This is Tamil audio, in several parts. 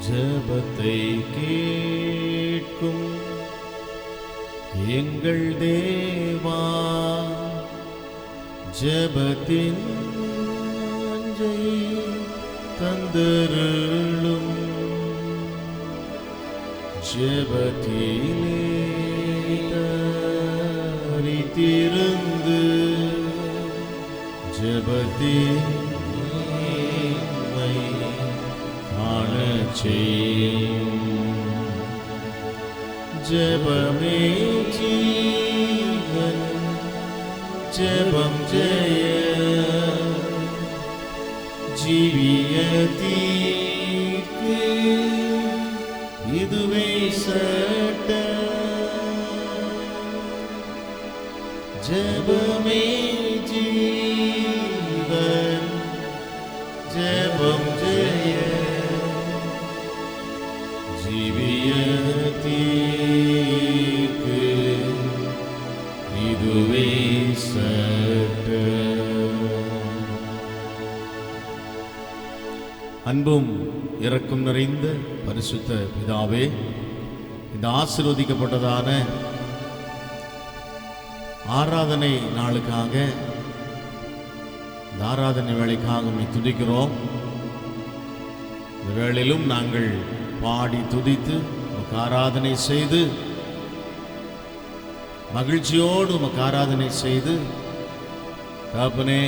ஜெபத்தை கேட்கும் எங்கள் தேவா, ஜெபத்தின் வாஞ்சை தந்தருளும். ஜெபத்திலே தரித்திருந்து ஜெபத்தின் காணச் செய்யும். ஜெபமே ஜீவன், ஜெபம் ஜெய, ஜீவியத்திற்கு இதுவே சட்டம். ஜெபமே ஜீவன், ஜெபம் ஜெய, ஜீவியத்திற்கு இதுவே சட்டம். அன்பும் இரக்கம் நிறைந்த பரிசுத்த பிதாவே, இந்த ஆசீர்வதிக்கப்பட்டதான ஆராதனை நாளுக்காக, இந்த ஆராதனை வேளைக்காக உம்மை துதிக்கிறோம். இந்த வேளையிலும் நாங்கள் பாடி துதித்து உமக்கு ஆராதனை செய்து, மகிழ்ச்சியோடு உமக்கு ஆராதனை செய்து, தகப்பனே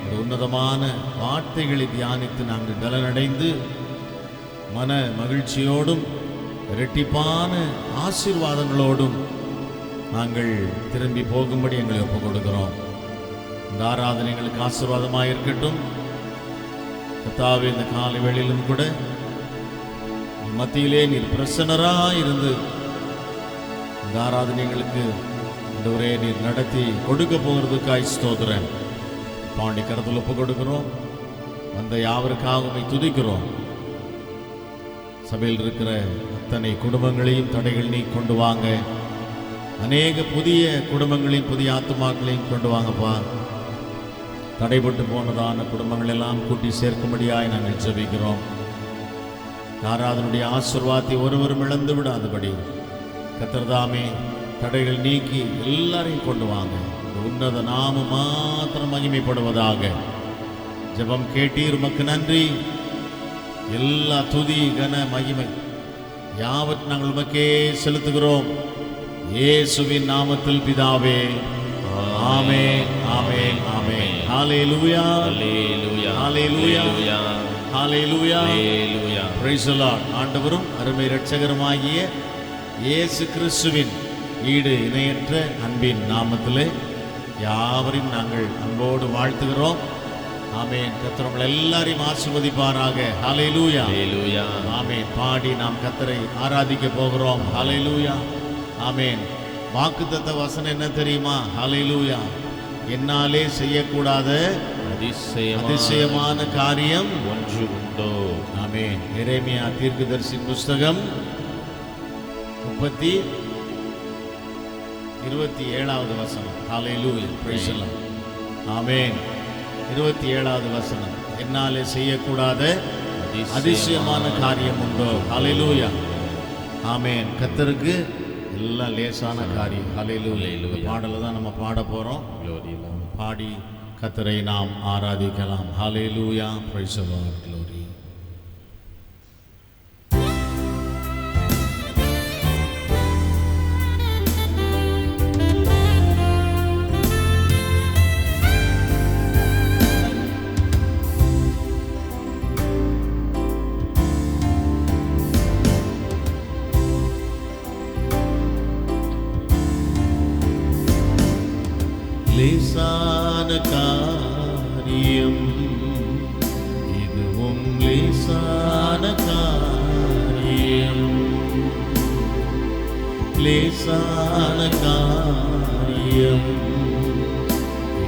ஒரு உன்னதமான வார்த்தைகளை தியானித்து நாங்கள் பலனடைந்து மன மகிழ்ச்சியோடும் இரட்டிப்பான ஆசீர்வாதங்களோடும் நாங்கள் திரும்பி போகும்படி எங்களை ஒப்புக் கொடுக்கிறோம். இந்த ஆராதனை எங்களுக்கு ஆசீர்வாதமாக இருக்கட்டும். கர்த்தாவே, இந்த காலை வேளையிலும் கூட மத்தியிலே நீர் பிரசன்னராக இருந்து இந்த ஆராதனை எங்களுக்கு ஆண்டவரே நீர் நடத்தி கொடுக்க போகிறதுக்காய் ஸ்தோத்திரம். பாண்டி கருத்தில் ஒப்புக் கொடுக்கிறோம். வந்த யாவருக்காக உம்மை துதிக்கிறோம். சபையில் இருக்கிற அத்தனை குடும்பங்களையும் தடைகள் நீ கொண்டு வாங்க. அநேக புதிய குடும்பங்களையும் புதிய ஆத்துமாக்களையும் கொண்டு வாங்கப்பா. தடைபட்டு போனதான குடும்பங்கள் எல்லாம் கூட்டி சேர்க்கும்படியாய் நாங்கள் ஜெபிக்கிறோம். ஆராதனுடைய ஆசீர்வாதத்தை ஒருவரும் இழந்து விடாதபடி கர்த்தர்தாமே தடைகள் நீக்கி எல்லாரையும் கொண்டு வாங்க. உன்னத நாமம் மாத்திரம் மகிமைப்படுவதாக. ஜெபம் கேட்டீர், உமக்கு நன்றி. எல்லா துதி கன மகிமை யாவற்றையும் நாங்கள் உமக்கே செலுத்துகிறோம். இயேசுவின் நாமத்தில் பிதாவே, ஆமென், ஆமென், ஆமென். ஹல்லேலூயா, ஹல்லேலூயா, ஹல்லேலூயா, ஹல்லேலூயா, ஹல்லேலூயா. Price the Lord. ஆண்டவரும் அருமை இரட்சகருமாகிய இயேசு கிறிஸ்துவின் ஈடு இணையற்ற அன்பின் நாமத்திலே யாவரையும் நாங்கள் அன்போடு வாழ்த்துகிறோம். ஆமென். கர்த்தர் உங்களை எல்லாரையும் ஆசீர்வதிப்பாராக. ஹல்லேலூயா, ஹல்லேலூயா, ஆமென். பாடி நாம் கர்த்தரை ஆராதிக்க போகிறோம். ஹல்லேலூயா, ஆமென். வாக்குத்தத்த வசனம் என்ன தெரியுமா? ஹல்லேலூயா. என்னாலே செய்யக்கூடாத அதிசயமான காரியம் ஒன்று உண்டோ. ஆமென். எரேமியா தீர்க்கதரிசி புஸ்தகம் 27வது வசனம். ஹல்லேலூயா, பிரைஸ் தி லார்ட். ஆமென். 27வது வசனம். என்னாலே செய்யக்கூடாத அதிசயமான காரியம் உண்டோ. ஹல்லேலூயா, ஆமென். கர்த்தருக்கு எல்லாம் லேசான காரியம். ஹல்லேலூயா. பாடலை தான் நம்ம பாட போறோம். பாடி கர்த்தரை நாம் ஆராதிக்கலாம். ஹல்லேலூயா, பிரைஸ் தி லார்ட், க்ளோரி. லேசான காரியம் இதுவும், லேசான காரியம், லேசான காரியம்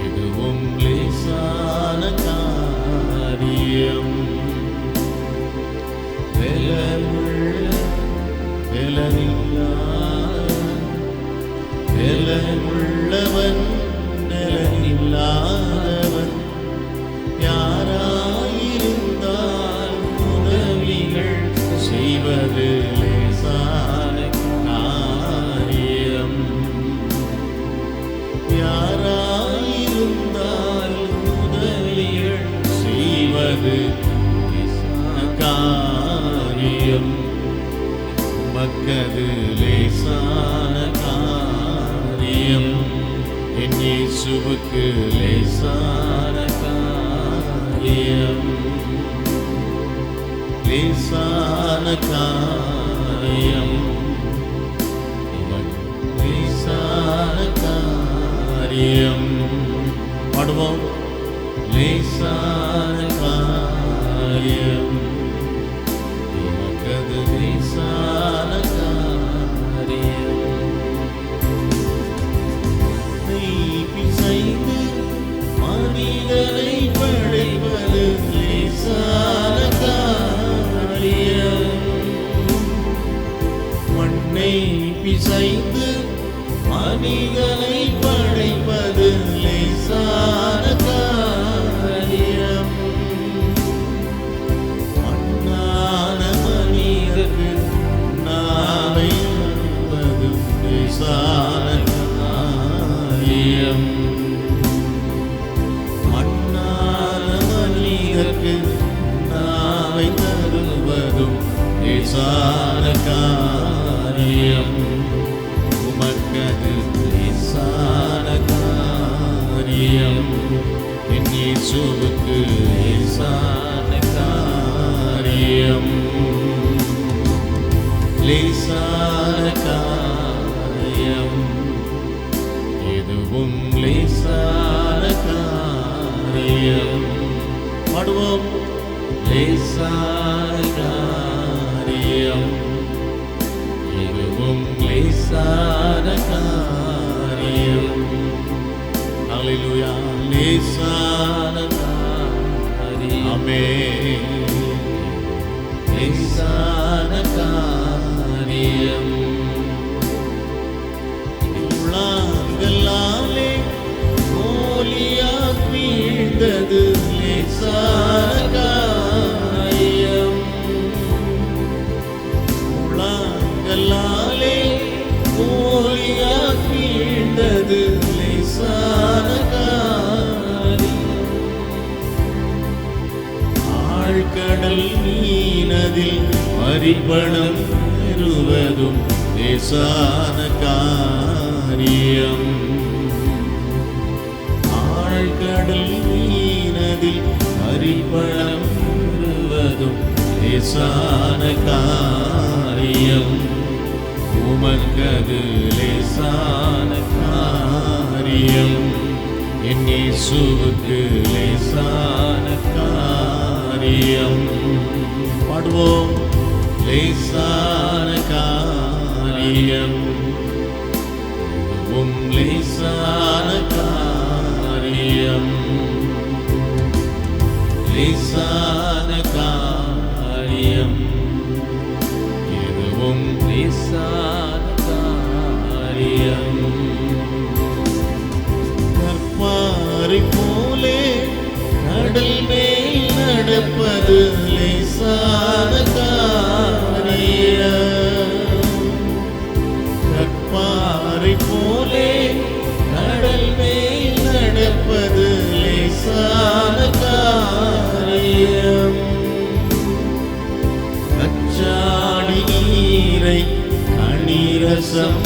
இதுவும், லேசான காரியம். உள்ளவன் இல்லாதவன் யாராயிருந்தால் உதவிகள் செய்வார். காரியம், உமக்கது லேசான காரியம், என் இயேசுவுக்கு லேசான காரியம், லேசான காரியம், லேசான காரியம். பாடுவோம். லேசான காரியம், உமக்கது லேசான காரியம். பிசைந்து மனிதனை படைப்பது லேசான காரியம், மண்ணை பிசைந்து மனிதனை படைப்பது லேசான காரியம், மண்ணான மனிதருக்கு நாவை தருவது லேசான காரியம், மண்ணான மனிதருக்கு நாவை தருவதும் லேசான காரியம், உமக்கது லேசான காரியம், என் இயேசுவுக்கு லேசான காரியம், லேசான காரியம், எதுவும் லேசான காரியம். பாடுவோம். லேசான காரியம், எதுவும் லேசான காரியம். ஹல்லேலூயா. லேசான காரியம். ஆமென். லேசான காரியம். உள்ளங்களாலே கோலியாய் வீழ்ந்தது லேசான காரியம், உள்ளங்களாலே கோலியாய் வீழ்ந்தது லேசான காரியம், ஆழ்கடல் மீனதில் பரிபணம் பெறுவதும் லேசான காரியம், ஆழ்கடல் மீனதில் பரிபணம் பெறுவதும் லேசான காரியம், உமக்கது லேசான காரியம், என் இயேசுவுக்கு லேசான காரியம். பாடுவோம். லேசான காரியம், எதுவும் லேசான காரியம், லேசான காரியம், எதுவும் லேசான காரியம். கற்பாறை போலே கடல் மேல் நடப்பது லேசான காரியம், கற்பாறை போலே கடல் மேல் நடப்பது லேசான காரியம், கச்சாடி நீரை கனிரசமாக்குதல்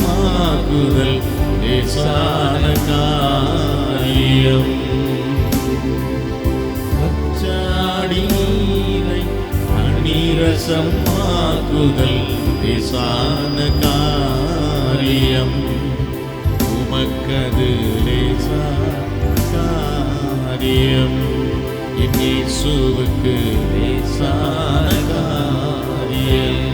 லேசான காரியம், கச்சாடி நீரை கனிரசமாக்குதல் லேசான காரியம், உமக்கது லேசான காரியம், என் இயேசுவுக்கு லேசான காரியம்,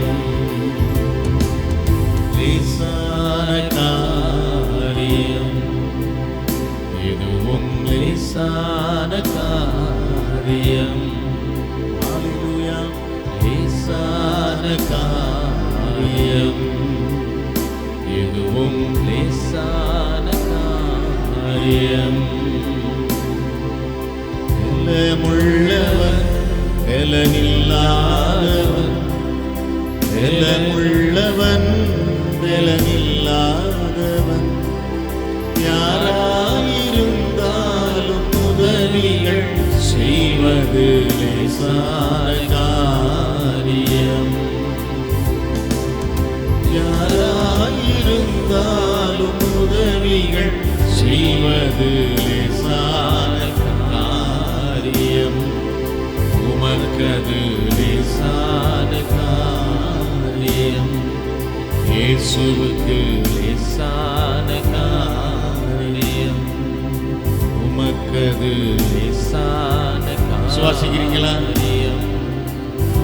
லேசான காரியம், எதுவும் லேசான காரியம். ஹல்லேலூயா. லேசான காரியம், எதுவும் லேசான காரியம். பலமுள்ளவன் பலனில்லாதவன், பலமுள்ளவன் பலனில்லாதவன், யாராயிருந்தாலும் உதவிகள் செய்வது லேசான லேசான காரியம். யாராயிருந்தாலும் உதவிகள் செய்வது லேசான காரியம். உமக்கது லேசான காரியம். இயேசுவுக்கு லேசான காரியம். உமக்கது லேசான காரியம். சுவாசிக்கிறீங்களா?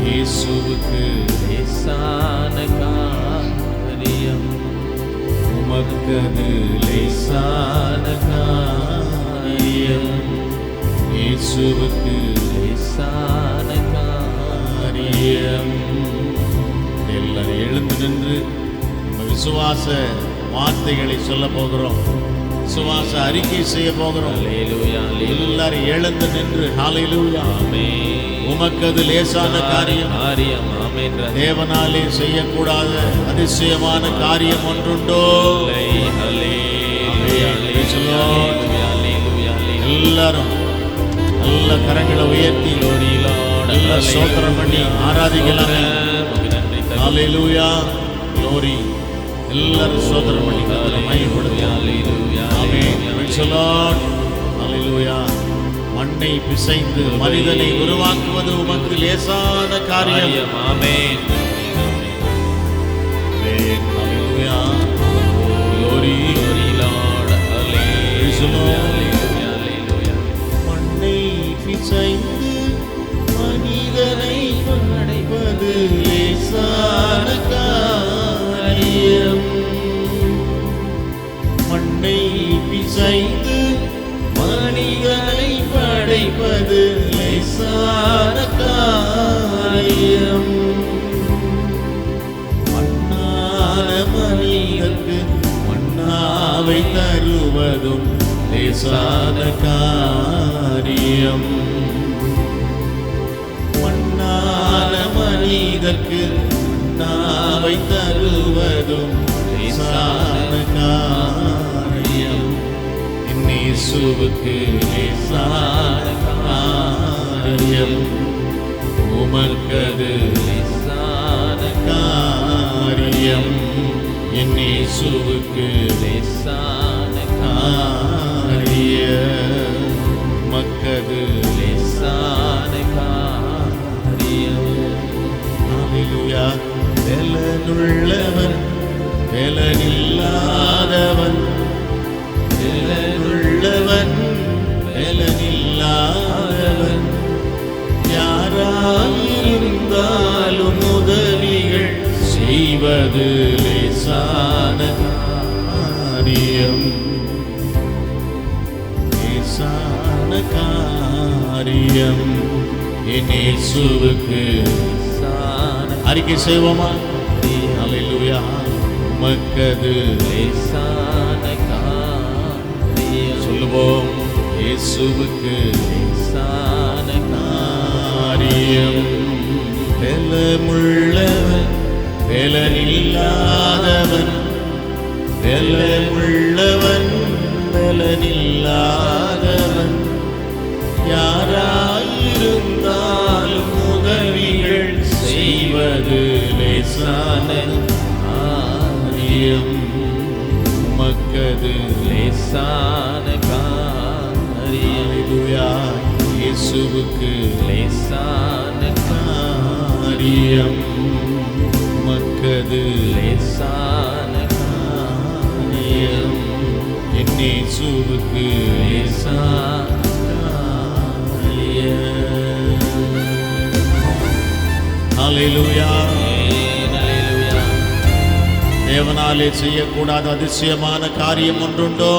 இயேசுவுக்கு லேசான காரியம். உமக்கது லேசான காரியம். இயேசுவுக்கு லேசான காரியம். எல்லாரும் எழுந்து நின்று நம்ம விசுவாச வார்த்தைகளை சொல்ல போகிறோம். விசுவாச அறிக்கை செய்ய போகிறோம். எல்லாரும் எழுந்து நின்று ஹல்லேலூயா. உமக்கது லேசான காரியம். தேவனாலே செய்யக்கூடாத அதிசயமான காரியம் ஒன்றுண்டோ? எல்லாரும் நல்ல கரங்களை உயர்த்தி நல்ல ஸ்தோத்திரம் பண்ணி ஆராதிக்கலாம். ஹல்லேலூயா. க்ளோரி. எல்லாரும் ஸ்தோத்திரம் பண்ணி கர்த்தரை மகிமைப்படுத்துவோம். ஆமென். Praise the lord. ஹல்லேலூயா. மண்ணை பிசைந்து மனிதனை உருவாக்குவது உமக்கு லேசான காரியம். ஆமென். ஹல்லேலூயா. Glory lord. ஹல்லேலூயா. மண்ணை பிசைந்து மனிதனை படைப்பது லேசான காரியம். மண்ணை பிசைந்து மனிதனை படைப்பது லேசான காரியம். மண்ணான மனிதனுக்கு மண்ணாவை தருவதும் லேசான காரியம். மண்ணான மனிதனுக்கு மண்ணாவை தருவதும் லேசான காரியம். இயேசுவுக்கு லேசான காரியம். உமக்கது லேசான காரியம். இயேசுவுக்கு லேசான காரியம். உமக்கது லேசான காரியம். ஹல்லேலூயா. பெலனுள்ளவன் பெலனில்லாதவன், பெலனுள்ளவன் பெலனில்லாதவன், யாராயிருந்தாலும் உதவிகள் செய்வது லேசான காரியம். லேசான காரியம். இயேசுவுக்கு அறிக்கை செய்வோமா? ஹல்லேலூயா. உமக்கது லேசான காரியம். சொல்லுவோம். இயேசுவுக்கு லேசான காரியம். பெலமுள்ளவன் பெலனில்லாதவன், பெலமுள்ளவன் பெலனில்லாதவன், யாராயிருந்தாலும் உதவிகள் செய்வது லேசான காரியம். உமக்கது லேசான காரியம். இயேசுவுக்கு லேசான காரியம். உமக்கது லேசான காரியம். என் இயேசுவுக்கு லேசான காரியம். ஹல்லேலூயா. தேவனாலே செய்யக்கூடாத அதிசயமான காரியம் ஒன்றுண்டோ?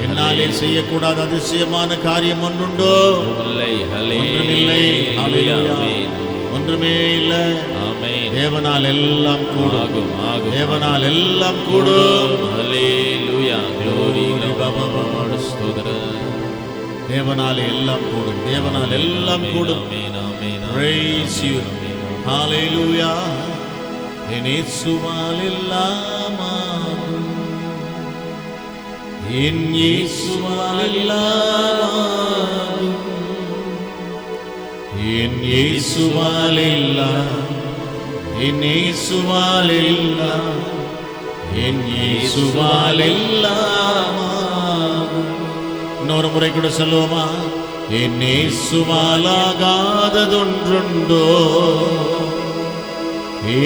என்னாலே செய்யக்கூடாத அதிசயமான காரியம் ஒன்றுண்டோ? ஒன்றுமில்லை. ஒன்றுமே இல்லை. தேவனால் எல்லாம் கூடும். தேவனால் எல்லாம் கூடும். தேவனால் எல்லாம் கூடும். தேவனால் எல்லாம் கூடும். Praise you. Hallelujah. என் இயேசுவால் எல்லாம் ஆகும். என் இயேசுவால் எல்லாம் ஆகும். என் இயேசுவாலெல்லாம், என் இயேசுவாலெல்லாம், என் இயேசுவாலெல்லாம். இன்னொரு முறை கூட சொல்லுவோமா? என் இயேசுவாலாகாததொன்றுண்டோ,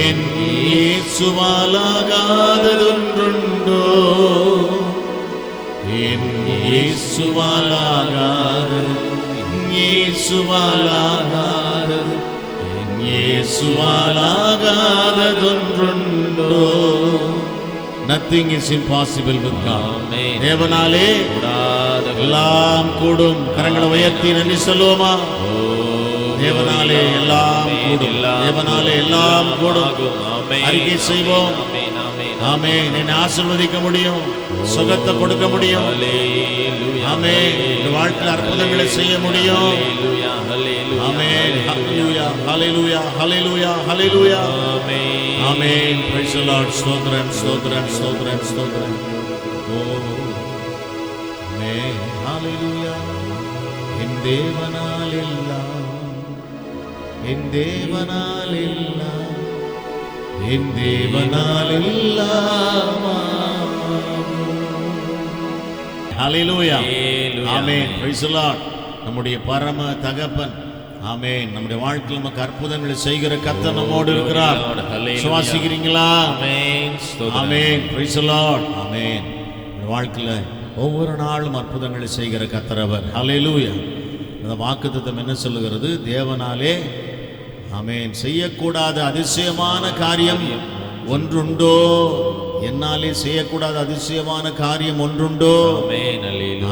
என் இயேசுவாலாகாததொன்றுண்டோ, என் இயேசுவாலாகாதது, இயேசுவாலாகாதது, என் இயேசுவாலாகாததொன்றுண்டோ. Nothing is impossible with God. தேவனாலே எல்லாம் கூடும். கரங்களை உயர்த்தி நன்றி சொல்லுவோமா? தேவனாலே எல்லாம் கூடும், தேவனாலே எல்லாம் கூடும். அறிக்கை செய்வோம். ஆமென். என்னை ஆசீர்வதிக்க முடியும், சுகத்தை கொடுக்க முடியும். ஆமென். இந்த வாழ்க்கையில் அற்புதங்களை செய்ய முடியும். ஆமென். ஹல்லேலூயா, ஹல்லேலூயா, ஹல்லேலூயா, ஹல்லேலூயா. ஆமென். Praise the Lord. ஸ்தோத்திரம், ஸ்தோத்திரம், ஸ்தோத்திரம், ஸ்தோத்திரம். ஓ ஆமென். ஹல்லேலூயா. என் தேவனால் எல்லாம், என் தேவனால் எல்லாம், என் தேவனால் எல்லாம். ஹல்லேலூயா. ஆமென். Praise the Lord. நம்முடைய பரம தகப்பன், ஆமென், நம்முடைய வாழ்க்கையில் நமக்கு அற்புதங்களை செய்கிற கர்த்தர் நம்மோடு இருக்கிறார். சுவாசிக்கிறீங்களா? ஆமென். Praise the Lord. ஆமென். வாழ்க்கையில் ஒவ்வொரு நாளும் அற்புதங்களை செய்கிற கர்த்தர் அவர். ஹல்லேலூயா. அந்த வாக்குத்தத்தம் என்ன சொல்லுகிறது? தேவனாலே, ஆமென், செய்யக்கூடாத அதிசயமான காரியம் ஒன்றுண்டோ? என்னாலே செய்யக்கூடாத அதிசயமான காரியம் ஒன்றுண்டோ? ஆமென்.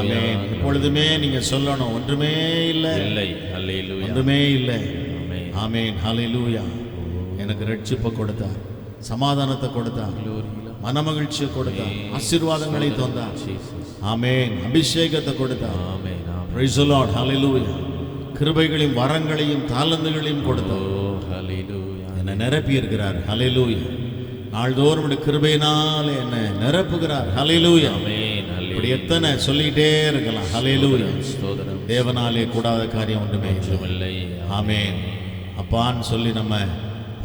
ஆமென். எப்பொழுதுமே நீங்க சொல்லணும், ஒன்றுமே இல்லை, ஒன்றுமே இல்லை. ஆமென். ஹல்லேலூயா. எனக்கு ரட்சிப்பை கொடுத்தார், சமாதானத்தை கொடுத்தார், மனமகிழ்ச்சியை கொடுத்தார், ஆசீர்வாதங்களை தந்தார். ஆமென். அபிஷேகத்தை கொடுத்தார். Praise the Lord. ஹல்லேலூயா. கிருபைகளையும் வரங்களையும் தாளந்துகளையும் கொடுத்தார். என்னை நிரப்பி இருக்கிறார். ஹல்லேலூயா. நாள்தோறும் கிருபையினாலே என்னை நிரப்புகிறார். ஹல்லேலூயா. இப்படி எத்தனை சொல்லிக்கிட்டே இருக்கலாம். ஹல்லேலூயா. தேவனாலே கூடாத காரியம் ஒன்றுமே இல்லை. ஆமென். அப்பான்னு சொல்லி நம்ம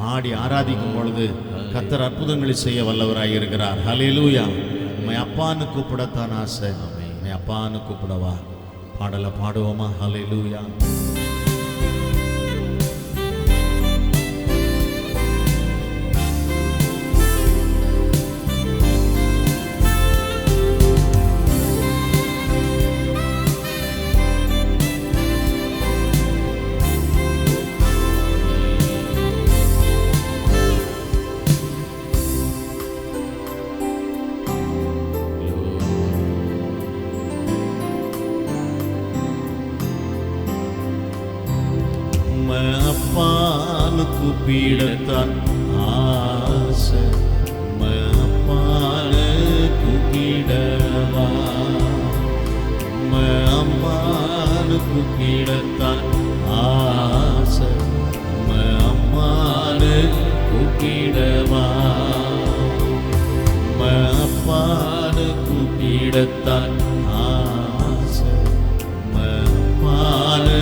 பாடி ஆராதிக்கும் பொழுது கர்த்தர் அற்புதங்களை செய்ய வல்லவராய் இருக்கிறார். ஹல்லேலூயா. உம்மை அப்பான்னு கூப்பிடத்தான் ஆசை. உம்மை அப்பான்னு கூப்பிடவா? பாடலை பாடுவோமா? ஹல்லேலூயா. அப்பான்னு கூப்பிடத்தான் ஆசை. அப்பான்னு கூப்பிடவா? அம்மான்னு கூப்பிடத்தான் ஆசை. அம்மான்னு கூப்பிடவா? அப்பான்னு கூப்பிடத்தான் ஆசை. அம்மான்னு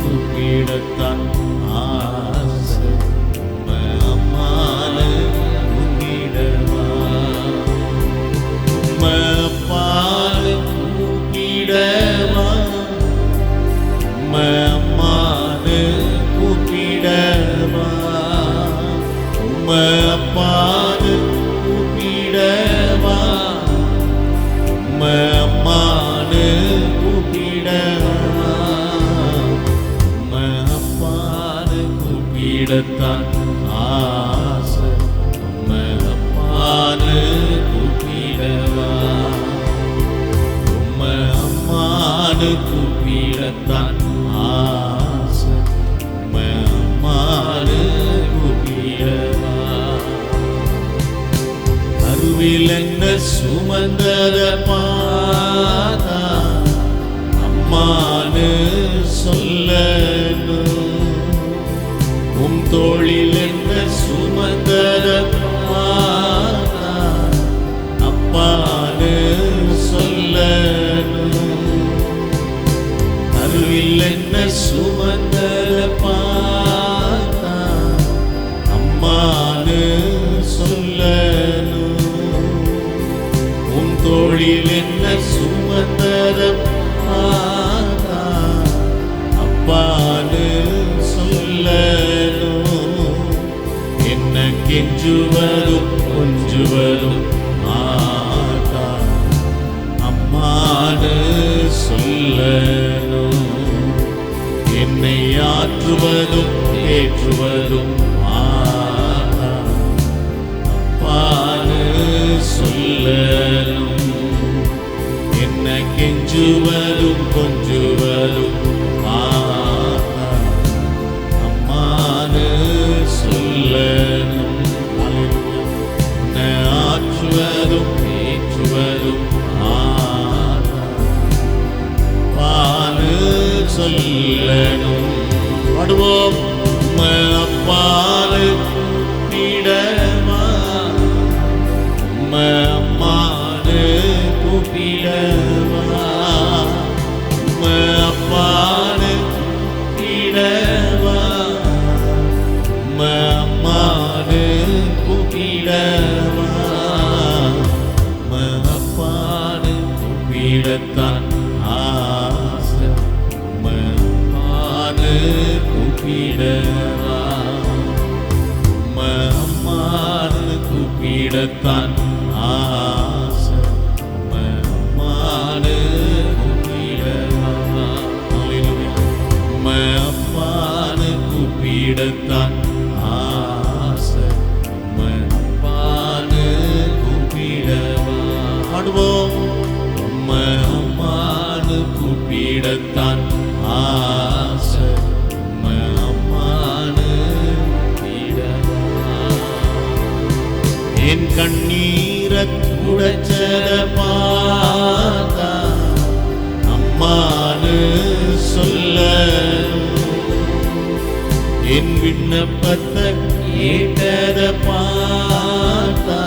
கூப்பிடத்தான் ஆசை. அம்மானு கூப்பிடவா? அப்பானு கூப்பிடவா? அம்மானு கூப்பிடவா? அப்பானு கூப்பிடவா? அம்மானு கூப்பிடவா? அப்பானு கூப்பிடத்தான் ஆசை. அப்பானு கூப்பிடவா? அம்மானு கூப்பிடத்தான் ஆசை. அம்மானு கூப்பிடவா? கருவில் என்ன சுமந்தத பார்த்தா அம்மானு சொல்லணும். உம் தோளில் என்ன சுமந்தத பார்த்தா அப்பானு சொல்லணும். கெஞ்சுவதும் கொஞ்சுவதும் ஆத்தா அம்மானு சொல்லணும். என்னை ஆற்றுவதும் ஏற்றுவதும் ஆத்தா அப்பானு சொல்லணும். என்ன கெஞ்சுவதும் கொஞ்சுவதும் ஆத்தா அம்மானு சொல்லணும். என்ன ஆற்றுவதும் ஏற்றுவதும் ஆத்தா அப்பானு சொல்லணும். பாடுவோம். அப்பானு கூப்பிடவா, அம்மானு கூப்பிடவா, அப்பானு கூப்பிடவா, அம்மானு கூப்பிடவா, அப்பானு கூப்பிடத்தான் ஆசை, அம்மானு கூப்பிடவா, அம்மானு கூப்பிடத்தான் ஆசை, அம்மானு கூப்பிடவா, அம்மானு கூப்பிடத்தான் ஆசை, அம்மானு கூப்பிடவா. பாடுவோம். அம்மானு கூப்பிடத்தான் ஆசை, அம்மானு கூப்பிடவா. என் கண்ணீரை துடைச்சத பார்த்தா அம்மானு சொல்லணும். என் விண்ணப்பத்தை கேட்டத பார்த்தா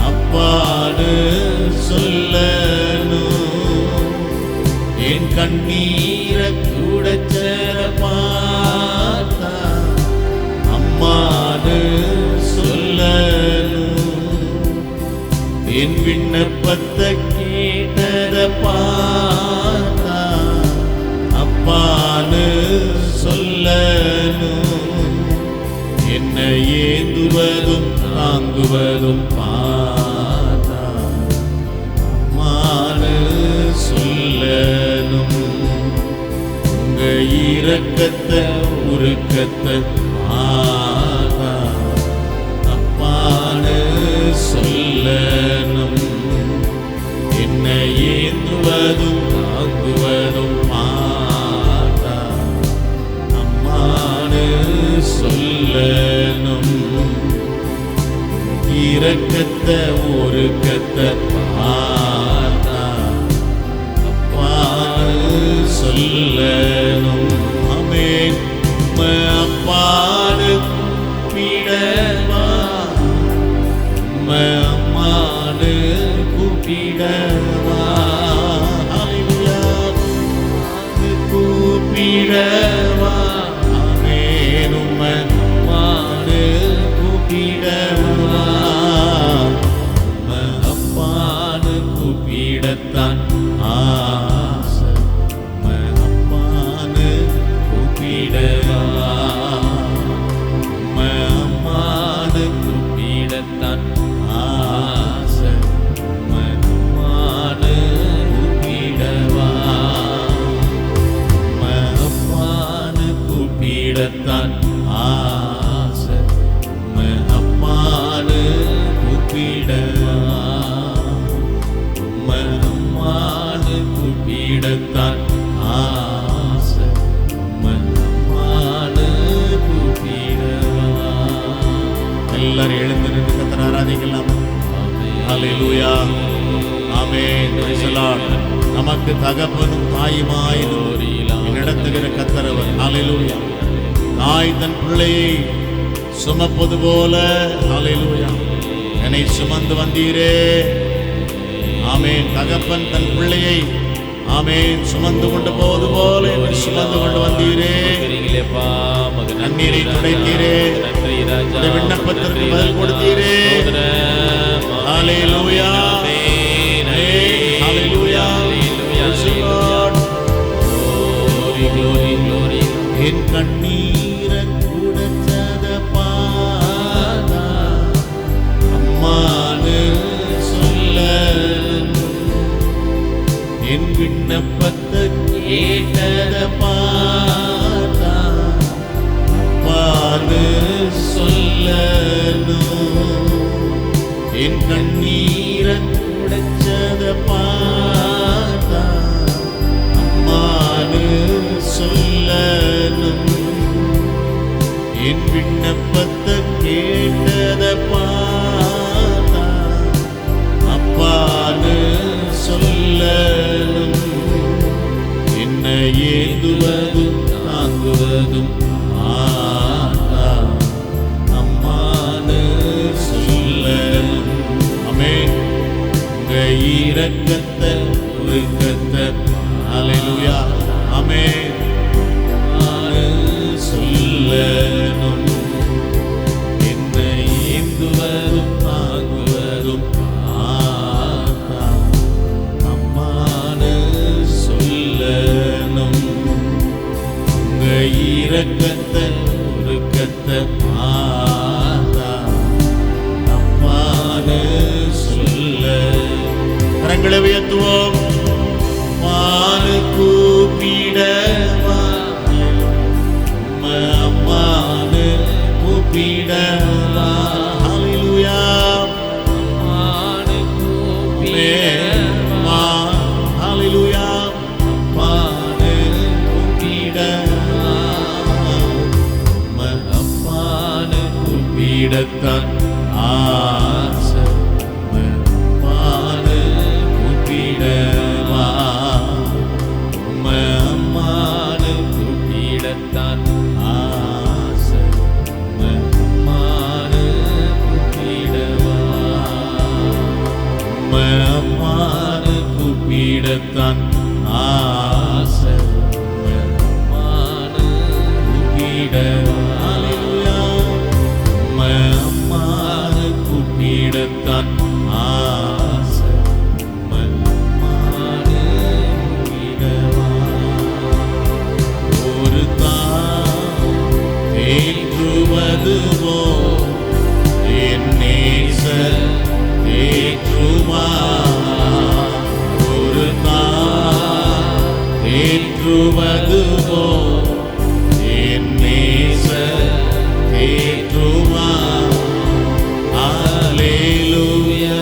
அப்பானு சொல்லணும். என் கண்ணீரை துடைச்சத பார்த்தா அம்மானு சொல்லணும். என் விண்ணப்பத்தை கேட்டத பார்த்தா அப்பானு சொல்லணும். என்னை ஏந்துவதும் தாங்குவதும் பார்த்தா அம்மானு சொல்லணும். உங்க இரக்கத்தை உருக்கத்தை பார்த்தா அப்பானு சொல்லணும். என்னை ஏந்துவதும் தாங்குவதும் பார்த்தா அம்மானு சொல்லணும். இரக்கத்தை ஒருக்கத்தை பார்த்தா அப்பானு சொல்லணும். ஆமென். அப்பானு கூப்பிடவா, அம்மானு கூப்பிடவா, கூப்பிடவா. ஆமென். அம்மானு கூப்பிடவா, அப்பானு கூப்பிடத்தான் ஆசை, அப்பானு கூப்பிடவா, அம்மானு கூப்பிடத்தான் ஆசை, அம்மானு கூப்பிடவா, அப்பானு கூப்பிடத்தான் ஆசை, அப்பானு கூப்பிடவா, அம்மானு கூப்பிடத்தான் ஆசை, அம்மானு கூப்பிடவா. எல்லாரும் எழுந்து நின்று கர்த்தரை ஆராதிக்கலாம். ஹல்லேலூயா. ஆமென். Praise the Lord. நமக்கு தகப்பனும் தாயுமாய் நடத்துகிற கர்த்தரவர். ஹல்லேலூயா. தாய் தன் பிள்ளையை சுமப்பது போல ஹல்லேலூயா என்னை சுமந்து வந்தீரே. ஆமென். தகப்பன் தன் பிள்ளையை ஆமென் சுமந்து கொண்டு போவது போல என்னை சுமந்து கொண்டு வந்தீரே. கண்ணீரை துடைத்தீரே. விண்ணப்பத்திற்கு பதில் கொடுத்தீரே. ஹல்லேலூயா. ஹல்லேலூயா. என் கண்ணீரை துடைச்சத பார்த்தா கேட்டத பார்த்தா அப்பான்னு சொல்லணும். என் கண்ணீரை துடைச்சத பார்த்தா அம்மான்னு சொல்லணும். என் விண்ணப்பத்தை கேட்டத பார்த்தா அப்பான்னு சொல்லணும். என்னை ஏந்துவதும் தாங்குவதும் ஆத்தா அம்மான்னு சொல்லணும். ஆமென். உங்க இரக்கத்தை உருக்கத்தை ஹல்லேலூயா ஆமென் சொல்லணும். என்னை ஏந்துவதும் தாங்குவதும் ஆத்தா அம்மான்னு சொல்லணும். உங்க இரக்கத்தை உருக்கத்தை ஆத்தா அம்மான்னு சொல்ல. கரங்களை உயர்த்துவோம். மானு கூப்பிடவா அம்மானு கூப்பிடவா. ஹல்லேலூயா. அம்மானு கூப்பிடவா. ஹல்லேலூயா. அம்மானு கூப்பிடவா. அம்மானு கூப்பிடத்தான் ஆசை. அம்மானு கூப்பிடவா. அம்மானு கூப்பிடத்தான் ஆசை. அம்மானு கூப்பிடவா. அம்மானு கூப்பிடத்தான் ஆசை. அம்மானு கூப்பிடவா. அம்மானு கூப்பிடத்தான் ஆசை. அம்மானு கூப்பிடவா. ஒரு தான் தேற்றுவதுவோ என் நேசர் தேற்றுமா. ஒரு தான் தேற்றுவதுவோ என் நேசர் தேற்றுமா. ஹல்லேலூயா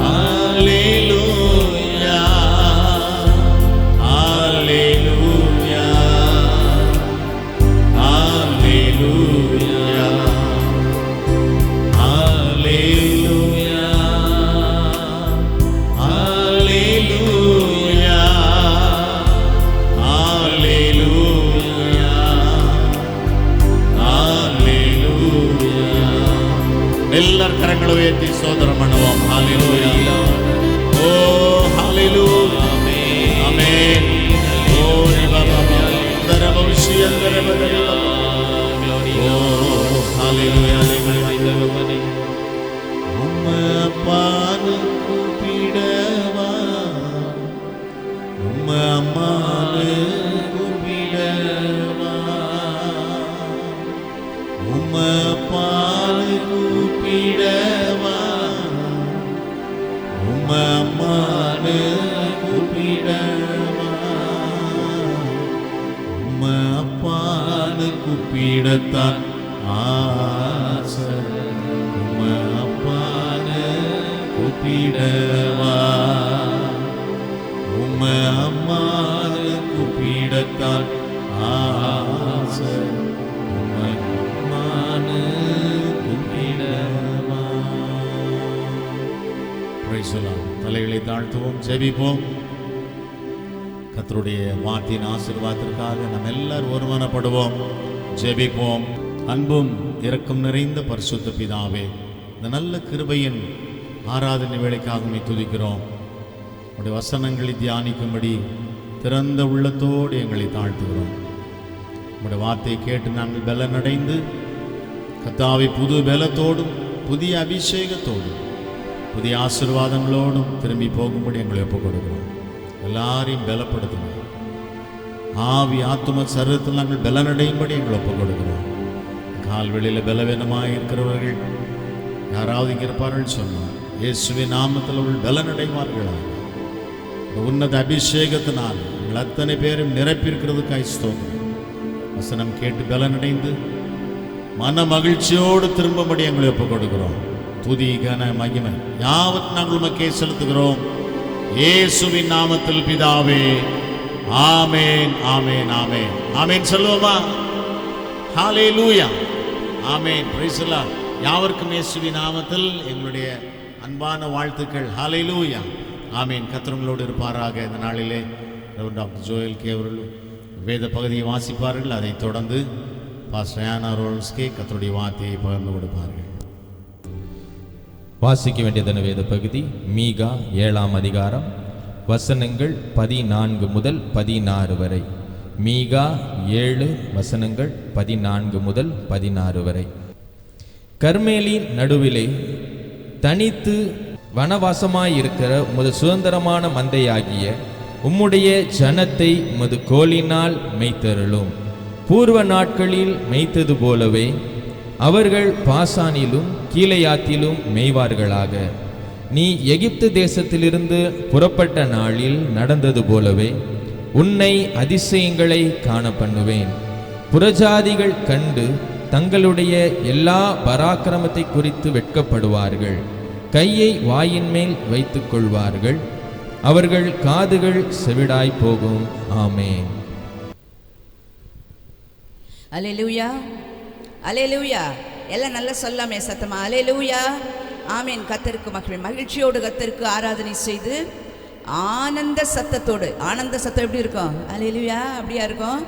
ஹல்லேலூயா ஹல்லேலூயா ஹல்லேலூயா ஹல்லேலூயா ஹல்லேலூயா ஹல்லேலூயா ஹல்லேலூயா. எல்லார் கரங்களை உயர்த்தி சோதரம் பண்ணுவோம். ஹல்லேலூயா. ஓ ஹல்லேலூயா. ஆமென். ஓ பாபா தரபவுஷி அந்தரபதல்ல. ஓ ஹல்லேலூயா. அம்மானு கூப்பிடவா. அம்மானு கூப்பிடவா. அம்மானு கூப்பிடவா. அம்மானு கூப்பிடவா. அம்மானு கூப்பிடத்தான் ஆசை. அம்மானு கூப்பிடவா. அம்மானு கூப்பிடத்தான் ஆசை. அம்மானு கூப்பிடவா. Price the Lord. தலைகளை தாழ்த்துவோம், ஜெபிப்போம். கர்த்தருடைய வார்த்தையின் ஆசீர்வாதத்திற்காக நாம் எல்லாரும் ஒருமனப்படுவோம், ஜெபிப்போம். அன்பும் இரக்கம் நிறைந்த பரிசுத்த பிதாவே, இந்த நல்ல கிருபையின் ஆராதனை வேளைக்காக உம்மை துதிக்கிறோம். உடைய வசனங்களை தியானிக்கும்படி திறந்த உள்ளத்தோடு எங்களை தாழ்த்துகிறோம். உடைய வார்த்தையை கேட்டு நாங்கள் பலனடைந்து கர்த்தாவே புது பலத்தோடும் புதிய அபிஷேகத்தோடும் புதிய ஆசீர்வாதங்களோடும் திரும்பி போகும்படி எங்களை ஒப்புக் கொடுக்கிறோம். எல்லாரையும் பலப்படுத்தணும். ஆவி ஆத்தும சரீரத்தில் நாங்கள் பலனடையும்படி எங்களை ஒப்புக் கொடுக்கிறோம். கால்வெளியில் பலவீனமாக இருக்கிறவர்கள் யாராவது இங்கே இருப்பார்கள் சொன்னார், இயேசுவின் நாமத்தில் அவர்கள் பலனடைவார்களாக. உன்னத அபிஷேகத்தினால் எங்கள் அத்தனை பேரும் நிரப்பியிருக்கிறதுக்காய் ஸ்தோத்திரம். வசனம் கேட்டு பலனடைந்து மன மகிழ்ச்சியோடு திரும்பபடி எங்களை ஒப்புக் கொடுக்கிறோம். துதி கன மகிமை யாவத் நாங்கள் உமக்கே செலுத்துகிறோம். இயேசுவின் நாமத்தில் பிதாவே, ஆமேன், ஆமேன், ஆமேன், ஆமேன். சொல்லுவோமா? ஹல்லேலூயா, ஆமேன், பிரைஸ் தி லார்ட். யாவருக்கும் இயேசுவின் நாமத்தில் எங்களுடைய அன்பான வாழ்த்துக்கள். ஹல்லேலூயா, ஆமேன். கர்த்தர் உங்களோடு இருப்பாராக. இந்த நாளிலே டாக்டர் ஜோயல் கே அவர்கள் வேத பகுதியை வாசிப்பார்கள். அதைத் தொடர்ந்து பாஸ்டர் ஆனா ரோல்ஸ்கே கர்த்தருடைய வார்த்தையை பகிர்ந்து கொடுப்பார்கள். வாசிக்க வேண்டியதன வேத பகுதி மீகா 7ஆம் அதிகாரம் வசனங்கள் 14 முதல் 16 வரை. மீகா 7 வசனங்கள் 14 முதல் 16 வரை. கர்மேலின் நடுவிலே தனித்து வனவாசமாயிருக்கிற உமது சுதந்திரமான மந்தையாகிய உம்முடைய ஜனத்தை உமது கோலினால் மேய்த்தருளும். பூர்வ நாட்களில் மேய்த்தது போலவே அவர்கள் பாசானிலும் கீலேயாத்திலும் மேய்வார்களாக. நீ எகிப்து தேசத்திலிருந்து புறப்பட்ட நாளில் நடந்தது போலவே உன்னை அதிசயங்களை காண பண்ணுவேன். புறஜாதிகள் கண்டு தங்களுடைய எல்லா பராக்கிரமத்தை குறித்து வெட்கப்படுவார்கள். கையை வாயின் மேல் வைத்துக் கொள்வார்கள். அவர்கள் காதுகள் செவிடாய் போகும். ஆமென். அல்லேலூயா, அல்லேலூயா. எல்லாம் நல்லா சொல்லாமே சத்தமா அல்லேலூயா, ஆமேன். கர்த்தருக்கு மகிமை. மகிழ்ச்சியோடு கர்த்தருக்கு ஆராதனை செய்து ஆனந்த சத்தத்தோடு. ஆனந்த சத்தம் எப்படி இருக்கும்? அல்லேலூயா அப்படியா இருக்கும்?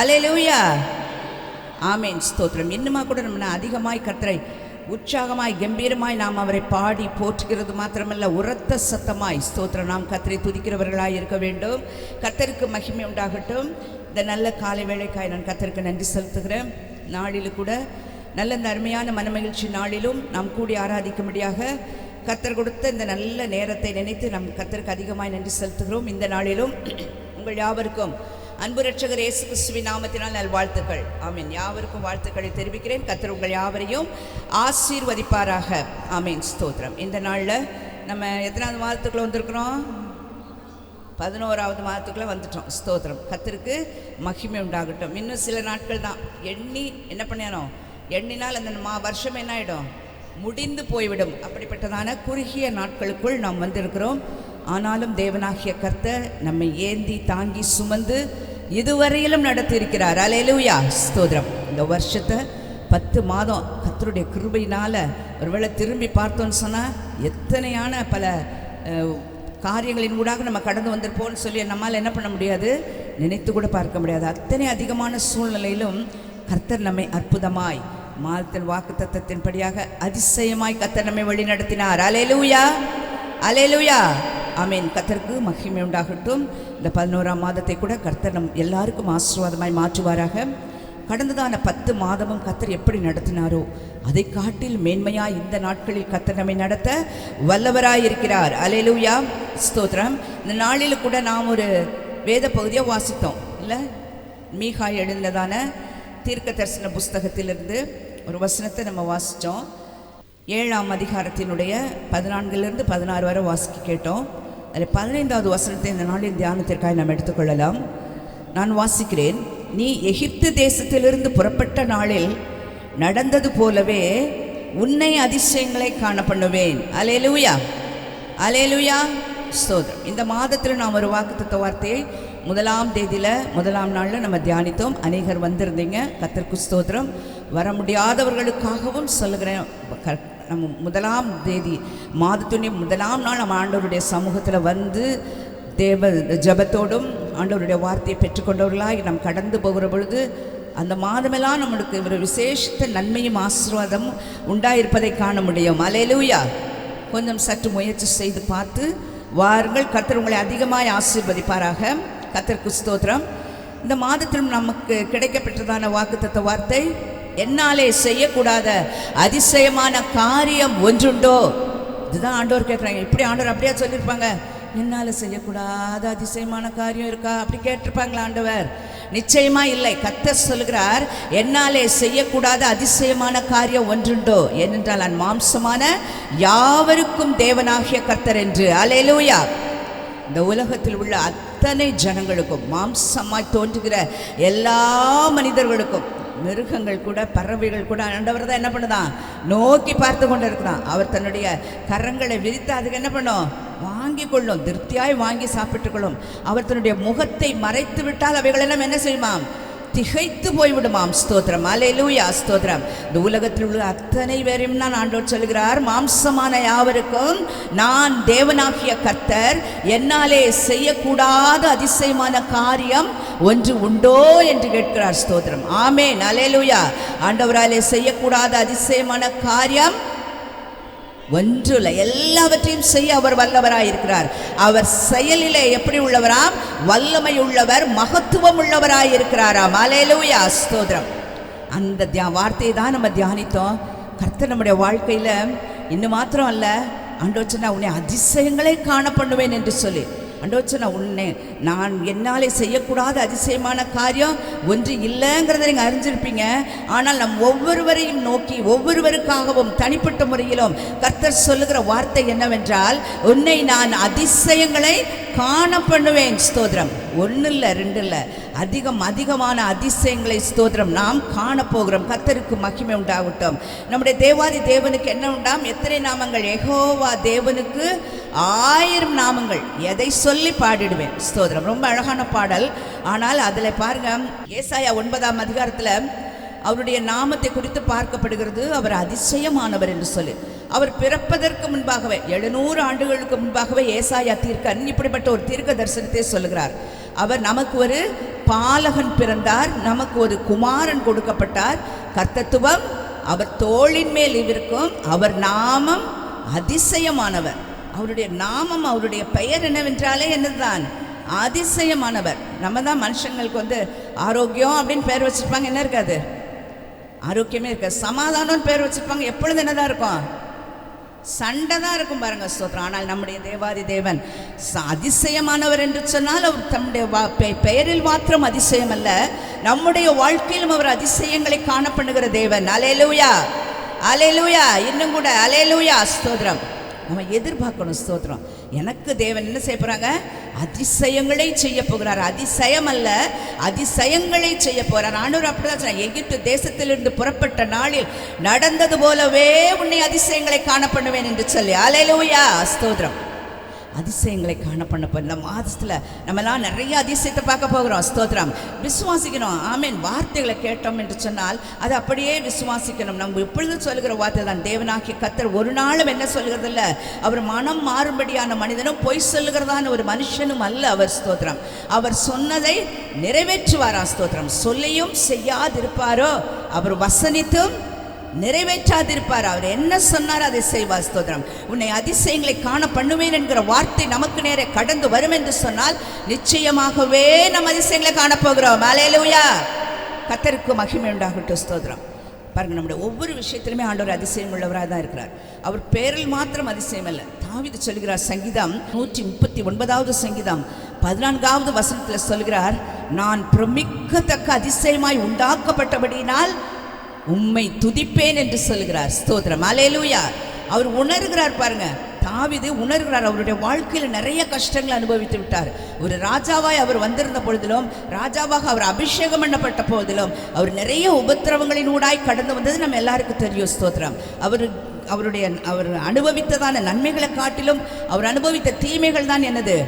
அல்லேலூயா, ஆமேன், ஸ்தோத்திரம். இன்னுமா கூட நம்ம அதிகமாய் கர்த்தரை உற்சாகமாய் கம்பீரமாய் நாம் அவரை பாடி போற்றுகிறது மாத்திரமல்ல, உரத்த சத்தமாய் ஸ்தோத்திரம் நாம் கர்த்தரை துதிக்கிறவர்களாய் இருக்க வேண்டும். கர்த்தருக்கு மகிமை உண்டாகட்டும். இந்த நல்ல காலை வேளைக்காய் நான் கர்த்தருக்கு நன்றி செலுத்துகிறேன். நாளிலும் கூட நல்ல இந்த அருமையான மனமகிழ்ச்சி நாளிலும் நாம் கூடி ஆராதிக்கும்படியாக கர்த்தர் கொடுத்த இந்த நல்ல நேரத்தை நினைத்து நாம் கர்த்தருக்கு அதிகமாய் நன்றி செலுத்துகிறோம். இந்த நாளிலும் உங்கள் யாவருக்கும் அன்பு ரட்சகர் இயேசு கிறிஸ்துவின் நாமத்தினால் நல்வாழ்த்துக்கள். ஆமீன். யாவருக்கும் வாழ்த்துக்களை தெரிவிக்கிறேன். கர்த்தர் உங்கள் யாவரையும் ஆசீர்வதிப்பாராக. ஆமீன், ஸ்தோத்திரம். இந்த நாளில் நம்ம எத்தனாவது மாதத்துக்குள்ளே வந்திருக்கிறோம்? 11வது மாதத்துக்குள்ளே வந்துட்டோம். ஸ்தோத்திரம். கர்த்தருக்கு மகிமை உண்டாகட்டும். இன்னும் சில நாட்கள் தான் எண்ணி என்ன பண்ணணும்? எண்ணினால் அந்த வருஷம் என்ன ஆகிடும்? முடிந்து போய்விடும். அப்படிப்பட்டதான குறுகிய நாட்களுக்குள் நாம் வந்திருக்கிறோம். ஆனாலும் தேவனாகிய கர்த்தர் நம்மை ஏந்தி தாங்கி சுமந்து இதுவரையிலும் நடத்தி இருக்கிறார். அல்லேலூயா, ஸ்தோத்திரம். இந்த வருஷத்தை 10 மாதம் கர்த்தருடைய கிருபையினால் ஒருவேளை திரும்பி பார்த்தோன்னு சொன்னால் எத்தனையான பல காரியங்களின் ஊடாக நம்ம கடந்து வந்திருப்போம்னு சொல்லி நம்மால் என்ன பண்ண முடியாது? நினைத்து கூட பார்க்க முடியாது. அத்தனை அதிகமான சூழ்நிலையிலும் கர்த்தர் நம்மை அற்புதமாய் மாதத்தின் வாக்கு தத்தத்தின்படியாக அதிசயமாய் கர்த்தர் நம்மை வழி நடத்தினார். அல்லேலூயா, அல்லேலூயா, ஆமேன். கர்த்தருக்கு மகிமை உண்டாகட்டும். இந்த 11ஆம் மாதத்தை கூட கர்த்தர் நம் எல்லாருக்கும் ஆசீர்வாதமாய் மாற்றுவாராக. கடந்ததான 10 மாதமும் கர்த்தர் எப்படி நடத்தினாரோ அதை காட்டில் மேன்மையாய் இந்த நாட்களில் கர்த்தர் நம்மை நடத்த வல்லவராய் இருக்கிறார். அல்லேலூயா, ஸ்தோத்திரம். இந்த நாளில் கூட நாம் ஒரு வேத பகுதியை வாசித்தோம் இல்லை? மீகா எழுந்ததான தீர்க்க தரிசன புஸ்தகத்திலிருந்து ஒரு வசனத்தை நம்ம வாசித்தோம். 7ஆம் அதிகாரத்தினுடைய 14லிருந்து 16 வரை வாசிக்க கேட்டோம். அதில் 15வது வசனத்தை இந்த நாளின் தியானத்திற்காக நாம் எடுத்துக்கொள்ளலாம். நான் வாசிக்கிறேன். நீ எகிப்து தேசத்திலிருந்து புறப்பட்ட நாளில் நடந்தது போலவே உன்னை அதிசயங்களை காண பண்ணுவேன். அல்லேலூயா, அல்லேலூயா, ஸ்தோத்திரம். இந்த மாதத்தில் நாம் ஒரு வாக்குத்தத்த வார்த்தையை 1ஆம் தேதியில் 1ஆம் நாளில் நம்ம தியானித்தோம். அநேகர் வந்திருந்தீங்க. கர்த்தருக்கு ஸ்தோத்திரம். வர முடியாதவர்களுக்காகவும் சொல்லுகிறேன். நம்ம 1ஆம் தேதி மாதத்துடைய 1ஆம் நாள் நம்ம ஆண்டவருடைய சமூகத்தில் வந்து தேவ ஜபத்தோடும் ஆண்டவருடைய வார்த்தையை பெற்றுக்கொண்டவர்களாக நாம் கடந்து போகிற பொழுது அந்த மாதமெல்லாம் நம்மளுக்கு ஒரு விசேஷ நன்மையும் ஆசீர்வாதமும் உண்டாயிருப்பதை காண முடியும். அல்லேலூயா. கொஞ்சம் சற்று முயற்சி செய்து பார்த்து வாருங்கள். கர்த்தர் உங்களை அதிகமாய் ஆசீர்வதிப்பாராக. கர்த்தருக்கு ஸ்தோத்திரம். இந்த மாதத்திலும் நமக்கு கிடைக்கப்பட்டதான வாக்குத்தத்த வார்த்தை, என்னாலே செய்யக்கூடாத அதிசயமான காரியம் ஒன்றுண்டோ. இதுதான் ஆண்டவர் கேட்குறாங்க. இப்படி ஆண்டவர் அப்படியே சொல்லியிருப்பாங்க, என்னால் செய்யக்கூடாத அதிசயமான காரியம் இருக்கா அப்படி கேட்டிருப்பாங்களா ஆண்டவர்? நிச்சயமா இல்லை. கர்த்தர் சொல்கிறார், என்னாலே செய்யக்கூடாத அதிசயமான காரியம் ஒன்றுண்டோ, ஏனென்றால் நான் மாம்சமான யாவருக்கும் தேவனாகிய கர்த்தர் என்று. அல்லேலூயா. இந்த உலகத்தில் உள்ள அத்தனை ஜனங்களுக்கும், மாம்சமாய் தோன்றுகிற எல்லா மனிதர்களுக்கும், மிருகங்கள் கூட, பறவைகள் கூட ஆண்டவர் தான் என்ன பண்ணுதான், நோக்கி பார்த்து கொண்டு இருக்கிறான். அவர் தன்னுடைய கரங்களை விரித்து அதுக்கு என்ன பண்ணும், வாங்கி கொள்ளும், திருப்தியாய் வாங்கி சாப்பிட்டுக்கொள்ளும். அவர் தன்னுடைய முகத்தை மறைத்து விட்டால் அவைகளெல்லாம் என்ன செய்யுமாம், திகைத்து போய்விடுமாம். ஸ்தோத்திரம், அல்லேலூயா, ஸ்தோத்திரம். இந்த உலகத்தில் உள்ள அத்தனை பேரையும் நான் ஆண்டவர் சொல்கிறார், மாம்சமான யாவருக்கும் நான் தேவனாகிய கர்த்தர், என்னாலே செய்யக்கூடாத அதிசயமான காரியம் ஒன்று உண்டோ என்று கேட்கிறார். ஸ்தோத்திரம், ஆமென், அல்லேலூயா. ஆண்டவராலே செய்யக்கூடாத அதிசயமான காரியம் ஒன்றுல, எல்லாவற்றையும் செய்ய அவர் வல்லவராயிருக்கிறார். அவர் செயலிலே எப்படி உள்ளவராம், வல்லமை உள்ளவர், மகத்துவம் உள்ளவராயிருக்கிறாராம். அல்லேலூயா, ஸ்தோத்திரம். அந்த வார்த்தையை தான் நம்ம தியானித்தோம். கர்த்தர் நம்முடைய வாழ்க்கையில இன்னும் மாத்திரம் அல்ல, ஆண்டவர் சொன்னா உன்னை அதிசயங்களை காண பண்ணுவேன் என்று சொல்லி, ஆண்டவர் சொன்னா உன்னை நான் என்னாலே செய்யக்கூடாத அதிசயமான காரியம் ஒன்று இல்லைங்கிறத நீங்கள் அறிஞ்சிருப்பீங்க. ஆனால் நம் ஒவ்வொருவரையும் நோக்கி, ஒவ்வொருவருக்காகவும் தனிப்பட்ட முறையிலும் கர்த்தர் சொல்லுகிற வார்த்தை என்னவென்றால், உன்னை நான் அதிசயங்களை காண பண்ணுவேன். ஸ்தோத்திரம். ஒன்று இல்லை, ரெண்டு இல்லை, அதிகமான அதிசயங்களை ஸ்தோத்திரம் நாம் காணப்போகிறோம். கர்த்தருக்கு மகிமை உண்டாகட்டும். நம்முடைய தேவாதி தேவனுக்கு என்ன உண்டாம், எத்தனை நாமங்கள், யெகோவா தேவனுக்கு 1000 நாமங்கள், எதை சொல்லி பாடிடுவேன். ஸ்தோத்திரம். ரொம்ப அழகான பாடல். ஆனால் அதில் பாருங்க, ஏசாயா 9ஆம் அதிகாரத்தில் அவருடைய நாமத்தை குறித்து பார்க்கப்படுகிறது. அவர் அதிசயமானவர் என்று சொல்லி, அவர் பிறப்பதற்கு முன்பாகவே 700 ஆண்டுகளுக்கு முன்பாகவே ஏசாயா தீர்க்கன் இப்படிப்பட்ட ஒரு தீர்க்க தரிசனத்தை சொல்லுகிறார். அவர் நமக்கு ஒரு பாலகன் பிறந்தார், நமக்கு ஒரு குமாரன் கொடுக்கப்பட்டார், கர்த்தத்துவம் அவர் தோளின் மேல் இருக்கும், அவர் நாமம் அதிசயமானவர். அவருடைய நாமம், அவருடைய பெயர் என்னவென்றாலே என்னதுதான், அதிசயமானவர். நம்ம தான் மனுஷங்களுக்கு ஆரோக்கியம் அப்படின்னு பேர் வச்சிருப்பாங்க, என்ன இருக்காது, ஆரோக்கியமே இருக்காது. சமாதானம்னு பேர் வச்சிருப்பாங்க, எப்பொழுது என்னதான் இருக்கும், சண்டை தான் இருக்கும் பாருங்க. ஸ்தோத்திரம். ஆனால் நம்முடைய தேவாதி தேவன் அதிசயமானவர் என்று சொன்னால், அவர் தம்முடைய பெயரில் மாத்திரம் அதிசயம் அல்ல, நம்முடைய வாழ்க்கையிலும் அவர் அதிசயங்களை காண பண்ணுகிற தேவன். அல்லேலூயா, அல்லேலூயா. இன்னும் கூட அல்லேலூயா, ஸ்தோத்திரம். நம்ம எதிர்பார்க்கணும். ஸ்தோத்திரம். எனக்கு தேவன் என்ன செய்ய போறாங்க, அதிசயங்களை செய்ய போகிறார். அதிசயம் அல்ல, அதிசயங்களை செய்ய போறார். ஆண்டவர் அப்படிதான் சொன்னார், எகிப்து தேசத்திலிருந்து புறப்பட்ட நாளில் நடந்தது போலவே உன்னை அதிசயங்களை காண பண்ணுவேன் என்று சொல்லி. அல்லேலூயா, ஸ்தோத்திரம். அதிசயங்களை காண பண்ண இந்த மாதத்தில் நம்மலாம் நிறைய அதிசயத்தை பார்க்க போகிறோம். ஸ்தோத்திரம். விசுவாசிக்கணும். ஆமீன். வார்த்தைகளை கேட்டோம் என்று சொன்னால் அது அப்படியே விசுவாசிக்கணும். நம்ம எப்பொழுது சொல்லுகிற வார்த்தை தான். தேவனாகிய கர்த்தர் ஒரு நாளும் என்ன சொல்லுகிறது இல்லை, அவர் மனம் மாறும்படியான மனிதனும் பொய் சொல்லுகிறதான ஒரு மனுஷனும் அல்ல அவர். ஸ்தோத்திரம். அவர் சொன்னதை நிறைவேற்றுவாரா. ஸ்தோத்திரம். சொல்லியும் செய்யாதிருப்பாரோ, அவர் வசனித்தும் நிறைவேற்றாதிருப்பார். அவர் என்ன சொன்னார் அதை செய்வார். ஸ்தோத்திரம். உன்னை அதிசயங்களை காண பண்ணுவேன் என்கிற வார்த்தை நமக்கு நேரே கடந்து வரும் என்று சொன்னால் நிச்சயமாகவே நம் அதிசயங்களை காணப்போகிறோம். அல்லேலூயா. கர்த்தருக்கு மகிமை உண்டாகட்டும். ஸ்தோத்திரம். பாருங்க, நம்முடைய ஒவ்வொரு விஷயத்திலுமே ஆண்டவர் அதிசயம் உள்ளவராக தான் இருக்கிறார். அவர் பேரில் மாத்திரம் அதிசயம் அல்ல. தாவீது சொல்கிறார், சங்கீதம் 139வது சங்கீதம் 14வது வசனத்தில் சொல்கிறார், நான் பிரமிக்கத்தக்க அதிசயமாய் உண்டாக்கப்பட்டபடியினால் உம்மை துதிப்பேன் என்று சொல்கிறார். ஸ்தோத்திரம். அல்லேலூயா. அவர் உணர்கிறார். பாருங்க, தாவீது உணர்கிறார். அவருடைய வாழ்க்கையில் நிறைய கஷ்டங்களை அனுபவித்து விட்டார். ஒரு ராஜாவாய் அவர் வந்திருந்த பொழுதிலும், ராஜாவாக அவர் அபிஷேகம் பண்ணப்பட்ட போதிலும் அவர் நிறைய உபத்திரவங்களின் ஊடாய் கடந்து வந்தது நம்ம எல்லாருக்கும் தெரியும். ஸ்தோத்திரம். அவர் அனுபவித்ததான நன்மைகளை காட்டிலும் அவர் அனுபவித்த தீமைகள் தான் என்னது,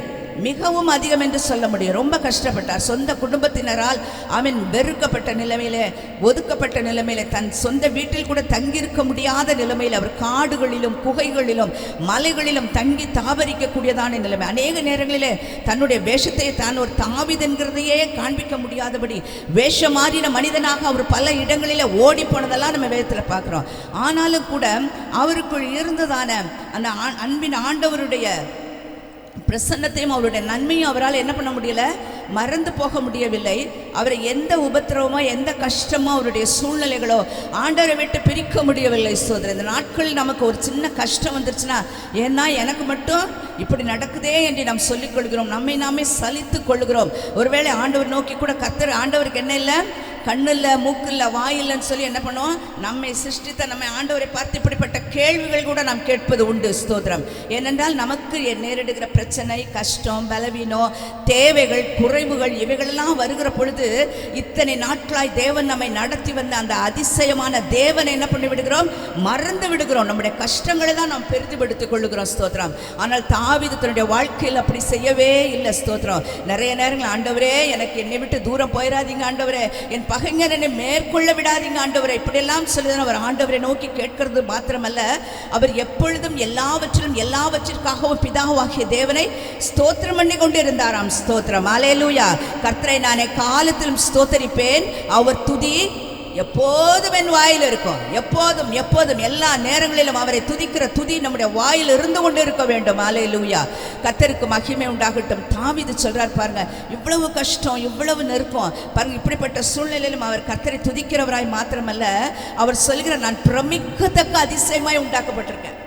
மிகவும் அதிகம் என்று சொல்ல முடியும். ரொம்ப கஷ்டப்பட்டார். சொந்த குடும்பத்தினரால் அவன் வெறுக்கப்பட்ட நிலைமையிலே, ஒதுக்கப்பட்ட நிலைமையிலே, தன் சொந்த வீட்டில் கூட தங்கியிருக்க முடியாத நிலைமையில் அவர் காடுகளிலும் குகைகளிலும் மலைகளிலும் தங்கி தாபரிக்கக்கூடியதான நிலைமை. அநேக நேரங்களிலே தன்னுடைய வேஷத்தை தான் ஒரு தாவீது என்கிறதையே காண்பிக்க முடியாதபடி வேஷம் மாறின மனிதனாக அவர் பல இடங்களில் ஓடி போனதெல்லாம் நம்ம வேதத்தில் பார்க்குறோம். ஆனாலும் கூட அவருக்குள் இருந்ததான அந்த அன்பின் ஆண்டவருடைய பிரசன்னத்தையும் அவருடைய நன்மையும் அவரால் என்ன பண்ண முடியல, மறந்து போக முடியவில்லை. அவரை எந்த உபத்திரவமோ எந்த கஷ்டமோ அவருடைய சூழ்நிலைகளோ ஆண்டவரை விட்டு பிரிக்க முடியவில்லை. சோதரர், இந்த நாட்களில் நமக்கு ஒரு சின்ன கஷ்டம் வந்துருச்சுன்னா, ஏன்னா எனக்கு மட்டும் இப்படி நடக்குதே என்று நாம் சொல்லிக் கொள்கிறோம், நம்மை நாமே சலித்து கொள்கிறோம். ஒருவேளை ஆண்டவர் நோக்கி கூட கர்த்தர், ஆண்டவருக்கு என்ன இல்லை, கண்ணில் மூக்கில்ல வாயில்லன்னு சொல்லி என்ன பண்ணுவோம், நம்மை சிருஷ்டித்த நம்மை ஆண்டவரை பார்த்து இப்படிப்பட்ட கேள்விகள் கூட நாம் கேட்பது உண்டு. ஸ்தோத்திரம். ஏனென்றால் நமக்கு நேரிடுகிற பிரச்சனை, கஷ்டம், பலவீனம், தேவைகள், குறைவுகள் இவைகளெல்லாம் வருகிற பொழுது இத்தனை நாட்களாய் தேவன் நம்மை நடத்தி வந்த அந்த அதிசயமான தேவனை என்ன பண்ணி விடுகிறோம், மறந்து விடுகிறோம். நம்முடைய கஷ்டங்களை தான் நாம் பெரிதுபடுத்திக் கொள்ளுகிறோம். ஸ்தோத்திரம். ஆனால் தாவீது தன்னுடைய வாழ்க்கையில் அப்படி செய்யவே இல்லை. ஸ்தோத்திரம். நிறைய நேரங்கள் ஆண்டவரே எனக்கு என்னை விட்டு தூரம் போயிடாதீங்க ஆண்டவரே, என் பகைஞர் என்னை மேற்கொள்ள விடாதீங்க ஆண்டவரே, இப்படியெல்லாம் சொல்லுதான் அவர் ஆண்டவரை நோக்கி கேட்கிறது மாத்திரமல்ல, அவர் எப்பொழுதும் எல்லாவற்றிலும் எல்லாவற்றிற்காகவும் பிதாவாகிய தேவனை ஸ்தோத்திரம் பண்ணி கொண்டிருந்தாராம். ஸ்தோத்திரம். அல்லேலூயா. கர்த்தரை நான் காலத்திலும் ஸ்தோத்தரிப்பேன், அவர் துதி எப்போதும் என் வாயில் இருக்கும். எப்போதும் எப்போதும் எல்லா நேரங்களிலும் அவரை துதிக்கிற துதி நம்முடைய வாயில் இருந்து கொண்டு இருக்க வேண்டும். அல்லேலூயா. கர்த்தருக்கு மகிமை உண்டாகட்டும். தாவீது சொல்றார் பாருங்க, இவ்வளவு கஷ்டம், இவ்வளவு நெருக்கம் பாருங்க, இப்படிப்பட்ட சூழ்நிலையிலும் அவர் கர்த்தரை துதிக்கிறவராய் மாத்திரமல்ல, அவர் சொல்கிற நான் பிரமிக்கத்தக்க அதிசயமாய் உண்டாக்கப்பட்டிருக்கேன்.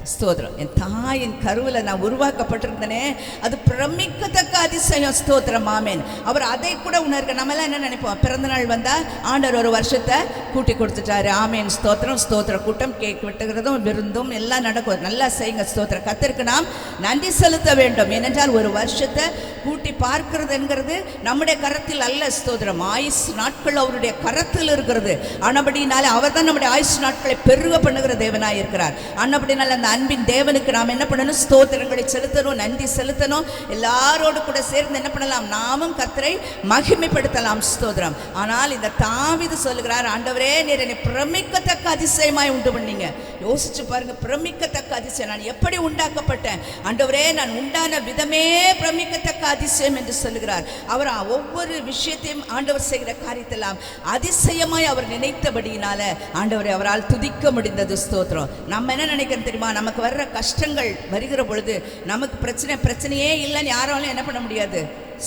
ஸ்தோத்திரம். என் தாயின் கருவில் நான் உருவாக்கப்பட்டிருந்தேனே, அது பிரமிக்கத்தக்க அதிசயம். ஸ்தோத்திரம். ஆமென். அவர் அதை கூட உணர்க. நம்மளாம் என்ன நினைப்போம், பிறந்த நாள் வந்தால் ஆண்டவர் ஒரு வருஷத்தை கூட்டி கொடுத்துட்டாரு. ஆமென். ஸ்தோத்திரம். ஸ்தோத்திர கூட்டம், கேக் வெட்டுகிறதும் விருந்தும் எல்லாம் நடக்கும். நல்லா செய்யுங்க. ஸ்தோத்திரம். கர்த்தருக்கு நாம் நன்றி செலுத்த வேண்டும். ஏனென்றால் ஒரு வருஷத்தை கூட்டி பார்க்கிறது என்கிறது நம்முடைய கரத்தில் அல்ல. ஸ்தோத்திரம். ஆயுஷ் நாட்கள் அவருடைய கரத்தில் இருக்கிறது. ஆனபடினாலே அவர் தான் நம்முடைய ஆயுஷ் நாட்களை பெருக பண்ணுகிற தேவனாய் இருக்கிறார். ஆனபடினால அந்த அன்பின் தேவனுக்கு நாம் என்ன பண்ணணும், ஸ்தோத்திரங்களை செலுத்தணும், நன்றி செலுத்தணும். எல்லாரோடு கூட சேர்ந்து என்ன பண்ணலாம், நாமும் கர்த்தரை மகிமைப்படுத்தலாம். ஸ்தோத்திரம். ஆனால் இந்த தாவீது சொல்லுகிறார், ஆண்டவரே நீர் என்னை பிரமிக்கத்தக்க அதிசயமாய் உண்டு பண்ணீங்க. யோசிச்சு பாருங்க, பிரமிக்கத்தக்க அதிசயம். நான் எப்படி உண்டாக்கப்பட்டேன் ஆண்டவரே, நான் உண்டான விதமே பிரமிக்கத்தக்க அதிசயம் என்று சொல்லுகிறார். அவர் ஒவ்வொரு விஷயத்தையும் ஆண்டவர் செய்கிற காரியத்தெல்லாம் அதிசயமாய் அவர் நினைத்தபடியினால ஆண்டவரை அவரால் துதிக்க முடிந்தது. ஸ்தோத்திரம். நம்ம என்ன நினைக்கிறோம் தெரியுமா, நமக்கு வர்ற கஷ்டங்கள் வருகிற பொழுது நமக்கு பிரச்சனையே இல்லைன்னு யாராலும் என்ன பண்ண முடியாது,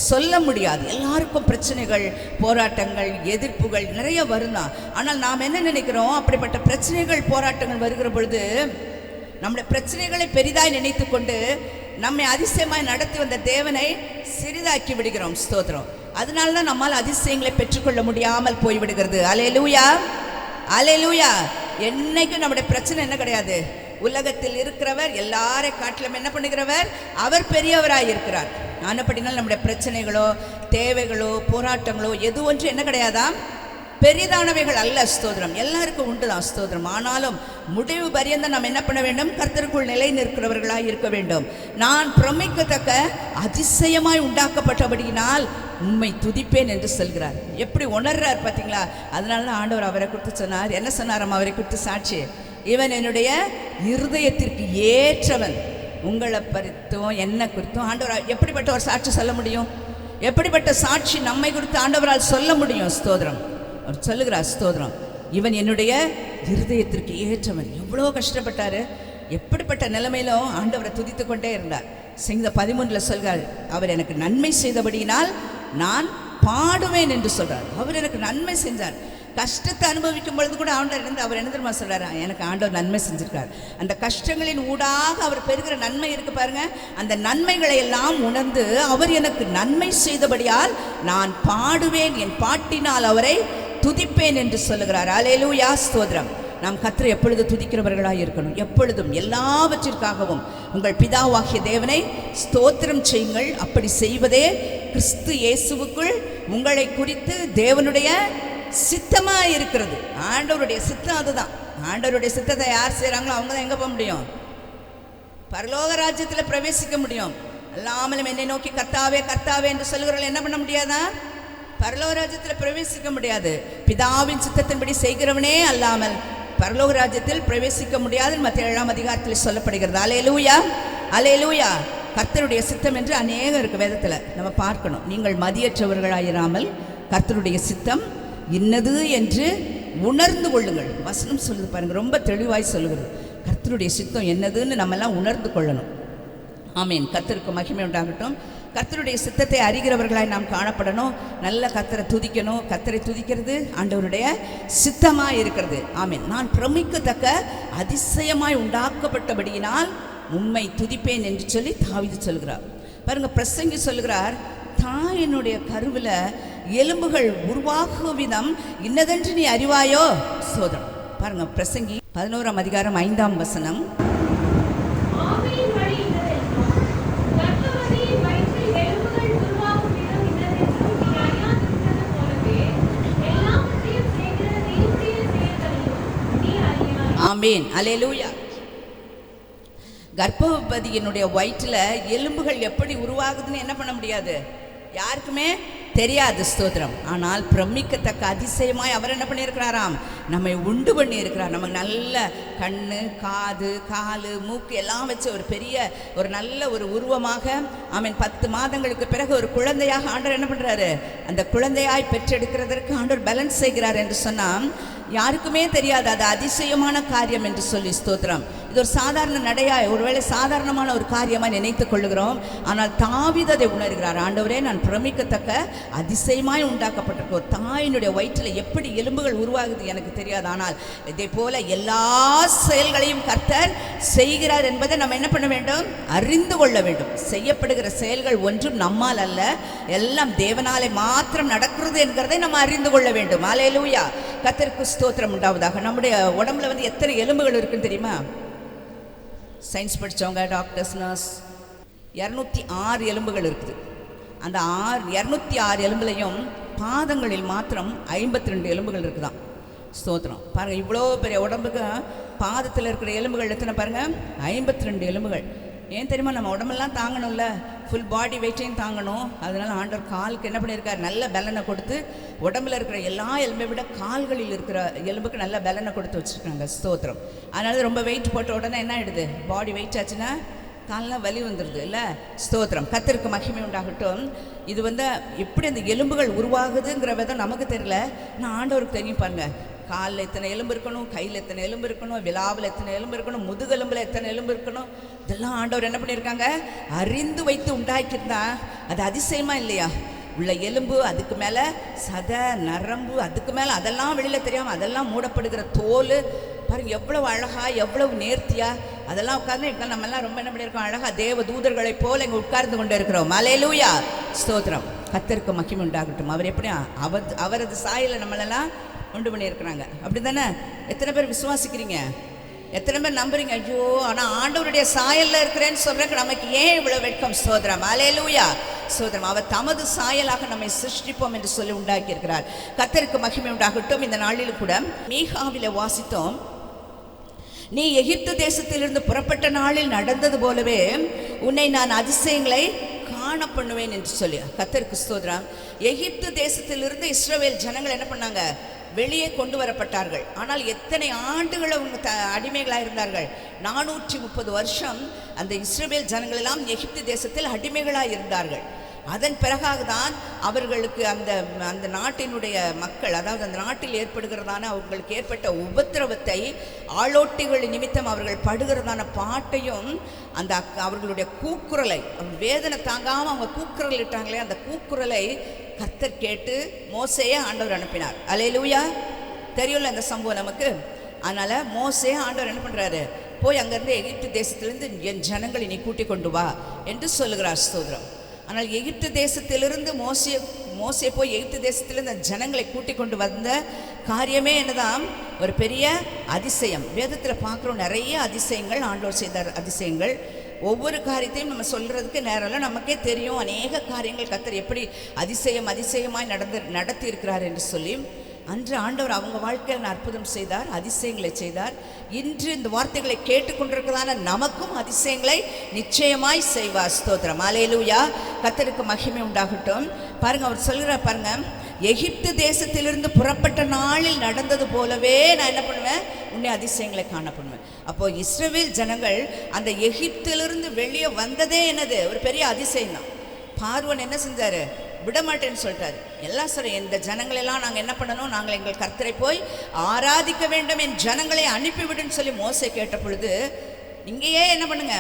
சொல்ல முடியாது. எல்லாருக்கும் பிரச்சனைகள், போராட்டங்கள், எதிர்ப்புகள் நிறைய வருந்தான். ஆனால் நாம் என்ன நினைக்கிறோம், அப்படிப்பட்ட பிரச்சனைகள், போராட்டங்கள் வருகிற பொழுது நம்முடைய பிரச்சனைகளை பெரிதாய் நினைத்து கொண்டு நம்மை அதிசயமாய் நடத்தி வந்த தேவனை சிறிதாக்கி விடுகிறோம். ஸ்தோத்திரம். அதனால தான் நம்மால் அதிசயங்களை பெற்றுக்கொள்ள முடியாமல் போய்விடுகிறது. அல்லேலூயா. அல்லேலூயா. என்னைக்கும் நம்முடைய பிரச்சனை என்ன கிடையாது, உலகத்தில் இருக்கிறவர் எல்லாரை காட்டிலும் என்ன பண்ணுகிறவர், அவர் பெரியவராய் இருக்கிறார். ஆனப்படினால் நம்முடைய பிரச்சனைகளோ தேவைகளோ போராட்டங்களோ எது ஒன்று என்ன கிடையாதாம், பெரிதானவைகள் அல்ல. ஸ்தோத்திரம். எல்லாருக்கும் உண்டுதான். ஸ்தோத்திரம். ஆனாலும் முடிவு பரியந்தம் நாம் என்ன பண்ண வேண்டும், கர்த்தருக்குள் நிலை நிற்கிறவர்களாய் இருக்க வேண்டும். நான் பிரமிக்கத்தக்க அதிசயமாய் உண்டாக்கப்பட்டபடியினால் உம்மை துதிப்பேன் என்று சொல்கிறார். எப்படி உணர்றார் பார்த்தீங்களா? அதனால தான் ஆண்டவர் அவரை குறித்து சொன்னார். என்ன சொன்னாராம் அவரை குறித்து சாட்சி, இவன் என்னுடைய இருதயத்திற்கு ஏற்றவன். உங்களை குறித்தும் என்ன குறித்தும் ஆண்டவர் எப்படிப்பட்ட ஒரு சாட்சி சொல்ல முடியும்? எப்படிப்பட்ட சாட்சி நம்மை குறித்து ஆண்டவரால் சொல்ல முடியும்? ஸ்தோத்திரம். அவர் சொல்லுகிறார். ஸ்தோத்திரம். இவன் என்னுடைய இருதயத்திற்கு ஏற்றவன். எவ்வளோ கஷ்டப்பட்டாரு, எப்படிப்பட்ட நிலைமையிலும் ஆண்டவரை துதித்து கொண்டே இருந்தார். சங்கீதம் 13 சொல்கிறார், அவர் எனக்கு நன்மை செய்தபடியினால் நான் பாடுவேன் என்று சொல்றார். அவர் எனக்கு நன்மை செஞ்சார். கஷ்டத்தை அனுபவிக்கும் பொழுது கூட ஆண்டவர் இருந்து அவர் என்ன தெரியுமா சொல்றாரு, எனக்கு ஆண்டவர் நன்மை செஞ்சிருக்கார். அந்த கஷ்டங்களின் ஊடாக அவர் பெறுகிற நன்மை இருக்கு பாருங்க, அந்த நன்மைகளை எல்லாம் உணர்ந்து அவர் எனக்கு நன்மை செய்தபடியால் நான் பாடுவேன், என் பாட்டினால் அவரை துதிப்பேன் என்று சொல்லுகிறார். அல்லேலூயா. ஸ்தோத்திரம். நாம் கர்த்தரை எப்பொழுது துதிக்கிறவர்களாக இருக்கணும். எப்பொழுதும் எல்லாவற்றிற்காகவும் உங்கள் பிதாவாகிய தேவனை ஸ்தோத்திரம் செய்யுங்கள். அப்படி செய்வதே கிறிஸ்து இயேசுவுக்குள் உங்களை குறித்து தேவனுடைய சித்தமாக இருக்கிறது. ஆண்டவருடைய சித்தம் அதுதான். ஆண்டவருடைய சித்தத்தை யார் செய்கிறாங்களோ அவங்க தான் எங்கே போக முடியும், பரலோக ராஜ்யத்தில் பிரவேசிக்க முடியும். எல்லாமலும் என்னை நோக்கி கர்த்தாவே கர்த்தாவே என்று சொல்லுகிறவர்கள் என்ன பண்ண முடியாதா, பரலோக ராஜ்யத்தில் பிரவேசிக்க முடியாது. பிதாவின் சித்தத்தின்படி செய்கிறவனே அல்லாமல் பரலோக ராஜ்யத்தில் பிரவேசிக்க முடியாது. மத்திய 7ஆம் அதிகாரத்தில் சொல்லப்படுகிறது. அல்லேலூயா. அல்லேலூயா. கர்த்தருடைய சித்தம் என்று அநேகம் இருக்கு வேதத்தில், நம்ம பார்க்கணும். நீங்கள் மதியற்றவர்களாயிராமல் கர்த்தருடைய சித்தம் இன்னது என்று உணர்ந்து கொள்ளுங்கள். வசனம் சொல்லுது பாருங்க, ரொம்ப தெளிவாய் சொல்லுகிறது. கர்த்தருடைய சித்தம் என்னதுன்னு நம்மெல்லாம் உணர்ந்து கொள்ளணும். ஆமீன். கர்த்தருக்கு மகிமை உண்டாகட்டும். கர்த்தருடைய சித்தத்தை அறிகிறவர்களாய் நாம் காணப்படணும். நல்ல கர்த்தரை துதிக்கணும். கர்த்தரை துதிக்கிறது ஆண்டவருடைய சித்தமாய் இருக்கிறது. ஆமீன். நான் பிரமிக்கத்தக்க அதிசயமாய் உண்டாக்கப்பட்டபடியினால் உம்மை துதிப்பேன் என்று சொல்லி தாவீது சொல்கிறார். பாருங்க, பிரசங்கி சொல்கிறார், தாயினுடைய கருவில் எலும்புகள் உருவாகும் விதம் இன்னதென்று நீ அறிவாயோ. சோதரம் பாருங்க, பிரசங்கி 11ஆம் அதிகாரம் 5ஆம் வசனம். ஆமேன், அல்லேலூயா. கர்ப்பவதியினுடைய வயிற்றில் எலும்புகள் எப்படி உருவாகுதுன்னு என்ன பண்ண முடியாது, யாருக்குமே தெரியாது. ஸ்தோத்திரம். ஆனால் பிரமிக்கத்தக்க அதிசயமாய் அவர் என்ன பண்ணியிருக்கிறாராம், நம்மை உண்டு பண்ணி இருக்கிறார். நமக்கு நல்ல கண்ணு, காது, காலு, மூக்கு எல்லாம் வச்சு ஒரு பெரிய ஒரு நல்ல ஒரு உருவமாக ஆமீன் 10 மாதங்களுக்கு பிறகு ஒரு குழந்தையாக ஆண்டவர் என்ன பண்ணுறாரு, அந்த குழந்தையாய் பெற்றெடுக்கிறதற்கு ஆண்டவர் பேலன்ஸ் செய்கிறார் என்று சொன்னால் யாருக்குமே தெரியாது. அது அதிசயமான காரியம் என்று சொல்லி. ஸ்தோத்திரம். இது ஒரு சாதாரண நடையாய், ஒருவேளை சாதாரணமான ஒரு காரியமாக நினைத்துக் கொள்ளுகிறோம். ஆனால் தாவீது அதை உணர்கிறார். ஆண்டவரே, நான் பிரமிக்கத்தக்க அதிசயமாய் உண்டாக்கப்பட்டிருக்க ஒரு தாயினுடைய வயிற்றில் எப்படி எலும்புகள் உருவாகுது எனக்கு தெரியாது. ஆனால் இதே போல எல்லா செயல்களையும் கர்த்தர் செய்கிறார் என்பதை நம்ம என்ன பண்ண வேண்டும், அறிந்து கொள்ள வேண்டும். செய்யப்படுகிற செயல்கள் ஒன்றும் நம்மால் அல்ல, எல்லாம் தேவனாலே மாத்திரம் நடக்கிறது என்கிறதை நம்ம அறிந்து கொள்ள வேண்டும். அல்லேலூயா. கர்த்தருக்கு ஸ்தோத்திரம் உண்டாவதாக. நம்முடைய உடம்புல எத்தனை எலும்புகள் இருக்குன்னு தெரியுமா? சயின்ஸ் படித்தவங்க, டாக்டர்ஸ், நர்ஸ் 206 எலும்புகள் இருக்குது. அந்த 206 எலும்புலையும் பாதங்களில் மாத்திரம் 52 எலும்புகள் இருக்குதான். ஸ்தோத்திரம். பாருங்கள், இவ்வளோ பெரிய உடம்புக்கு பாதத்தில் இருக்கிற எலும்புகள் எத்தனை பாருங்கள், 52 எலும்புகள். ஏன் தெரியுமா, நம்ம உடம்பெல்லாம் தாங்கணும்ல, ஃபுல் பாடி வெயிட்டையும் தாங்கணும். அதனால் ஆண்டவர் காலுக்கு என்ன பண்ணியிருக்கார், நல்ல பலனை கொடுத்து உடம்பில் இருக்கிற எல்லா எலும்பை விட கால்களில் இருக்கிற எலும்புக்கு நல்ல பலனை கொடுத்து வச்சுருக்காங்க. ஸ்தோத்திரம். அதனால ரொம்ப வெயிட் போட்ட உடனே என்ன ஆகிடுது, பாடி வெயிட் ஆச்சுன்னா காலெலாம் வலி வந்துடுது இல்லை. ஸ்தோத்திரம். கர்த்தருக்கு மகிமை உண்டாகட்டும். இது எப்படி அந்த எலும்புகள் உருவாகுதுங்கிற விதம் நமக்கு தெரியல, நான் ஆண்டவருக்கு தெரியும். பாருங்கள், காலில் எத்தனை எலும்பு இருக்கணும், கையில் எத்தனை எலும்பு இருக்கணும், விலாவில் எத்தனை எலும்பு இருக்கணும், முதுகெலும்பில் எத்தனை எலும்பு இருக்கணும், இதெல்லாம் ஆண்டவர் என்ன பண்ணியிருக்காங்க, அறிந்து வைத்து உண்டாக்கியிருந்தா அது அதிசயமா இல்லையா? உள்ள எலும்பு, அதுக்கு மேலே சதை, நரம்பு, அதுக்கு மேலே அதெல்லாம் வெளியில் தெரியாமல் அதெல்லாம் மூடப்படுகிற தோல் பாருங்க, எவ்வளவு அழகா, எவ்வளவு நேர்த்தியா அதெல்லாம் உட்கார்ந்து நம்மெல்லாம் ரொம்ப என்ன பண்ணியிருக்கோம், அழகா தேவ தூதர்களை போல இங்கே உட்கார்ந்து கொண்டு இருக்கிறோம். அல்லேலூயா. ஸ்தோத்திரம். கர்த்தருக்கு மகிமை உண்டாகட்டும். அவர் எப்படி அவரது சாயலை நம்மளெல்லாம் உண்டு பண்ணியிருக்கிறாங்க. அப்படி தானே? எத்தனை பேர் விசுவாசிக்கிறீங்க, எத்தனை பேர் நம்புறீங்க? ஐயோ, ஆனால் ஆண்டவருடைய சாயலில் இருக்கிறேன்னு சொல்றதுக்கு நமக்கு ஏன் இவ்வளோ வெட்கம்? ஸ்தோத்திரம். அல்லேலூயா. ஸ்தோத்திரம். அவர் தமது சாயலாக நம்மை சிருஷ்டிப்போம் என்று சொல்லி உண்டாக்கி இருக்கிறார். கர்த்தருக்கு மகிமை உண்டாகட்டும். இந்த நாளில் கூட மீகாவில வாசித்தோம், நீ எகிப்து தேசத்திலிருந்து புறப்பட்ட நாளில் நடந்தது போலவே உன்னை நான் அதிசயங்களை காண பண்ணுவேன் என்று சொல்லி. கர்த்தருக்கு ஸ்தோத்திரம். எகிப்து தேசத்திலிருந்து இஸ்ரவேல் ஜனங்கள் என்ன பண்ணாங்க, வெளியே கொண்டு வரப்பட்டார்கள். ஆனால் எத்தனை ஆண்டுகள் அவங்க அடிமைகளாக இருந்தார்கள்? 430 வருஷம் அந்த இஸ்ரவேல் ஜனங்கள் எல்லாம் எகிப்து தேசத்தில் அடிமைகளாக இருந்தார்கள். அதன் பிறகாக தான் அவர்களுக்கு அந்த நாட்டினுடைய மக்கள், அதாவது அந்த நாட்டில் ஏற்படுகிறதான அவர்களுக்கு ஏற்பட்ட உபத்திரவத்தை, ஆளோட்டிகள் நிமித்தம் அவர்கள் படுகிறதான பாட்டையும், அந்த அவர்களுடைய கூக்குரலை, வேதனை தாங்காமல் அவங்க கூக்குரல் இட்டாங்களே, அந்த கூக்குரலை கர்த்தர் கேட்டு மோசேயை ஆண்டவர் அனுப்பினார். அல்லேலூயா. தெரியும்ல அந்த சம்பவம் நமக்கு. அதனால் மோசே ஆண்டவர் என்ன பண்ணுறாரு, போய் அங்கேருந்து எகிப்து தேசத்திலிருந்து என் ஜனங்களை நீ கூட்டிக் கொண்டு வா என்று சொல்லுகிறார். ஸ்தோத்திரம். ஆனால் எகிப்து தேசத்திலிருந்து மோசே போய் எகிப்து தேசத்திலிருந்து அந்த ஜனங்களை கூட்டிக் கொண்டு வந்த காரியமே என்னதான், ஒரு பெரிய அதிசயம். வேதத்தில் பார்க்குறோம், நிறைய அதிசயங்கள் ஆண்டவர் செய்தார். அதிசயங்கள் ஒவ்வொரு காரியத்தையும் நம்ம சொல்கிறதுக்கு நேரம் நமக்கே தெரியும். அநேக காரியங்கள் கர்த்தர் எப்படி அதிசயமாய் நடத்தி இருக்கிறார் என்று சொல்லி. அன்று ஆண்டவர் அவங்க வாழ்க்கையில் அற்புதம் செய்தார், அதிசயங்களை செய்தார். இன்று இந்த வார்த்தைகளை கேட்டுக்கொண்டிருக்கிறதான நமக்கும் அதிசயங்களை நிச்சயமாய் செய்வார். ஸ்தோத்திரம். அல்லேலூயா. கர்த்தருக்கு மகிமை உண்டாகட்டும். பாருங்க, அவர் சொல்கிறார் பாருங்க, எகிப்து தேசத்திலிருந்து புறப்பட்ட நாளில் நடந்தது போலவே நான் என்ன பண்ணுவேன், உன்னை அதிசயங்களை காண பண்ணுவேன். அப்போ இஸ்ரவேல் ஜனங்கள் அந்த எகிப்திலிருந்து வெளியே வந்ததே என்னது, ஒரு பெரிய அதிசயம் தான். பார்வோன் என்ன செஞ்சாரு, விடமாட்டேன்னு சொல்லிட்டாரு. எல்லாம் சரி, இந்த ஜனங்களெல்லாம் நாங்கள் என்ன பண்ணணும், நாங்கள் எங்கள் கர்த்தரை போய் ஆராதிக்க வேண்டும், என் ஜனங்களை அனுப்பிவிடுன்னு சொல்லி மோசே கேட்ட பொழுது, இங்கேயே என்ன பண்ணுங்க,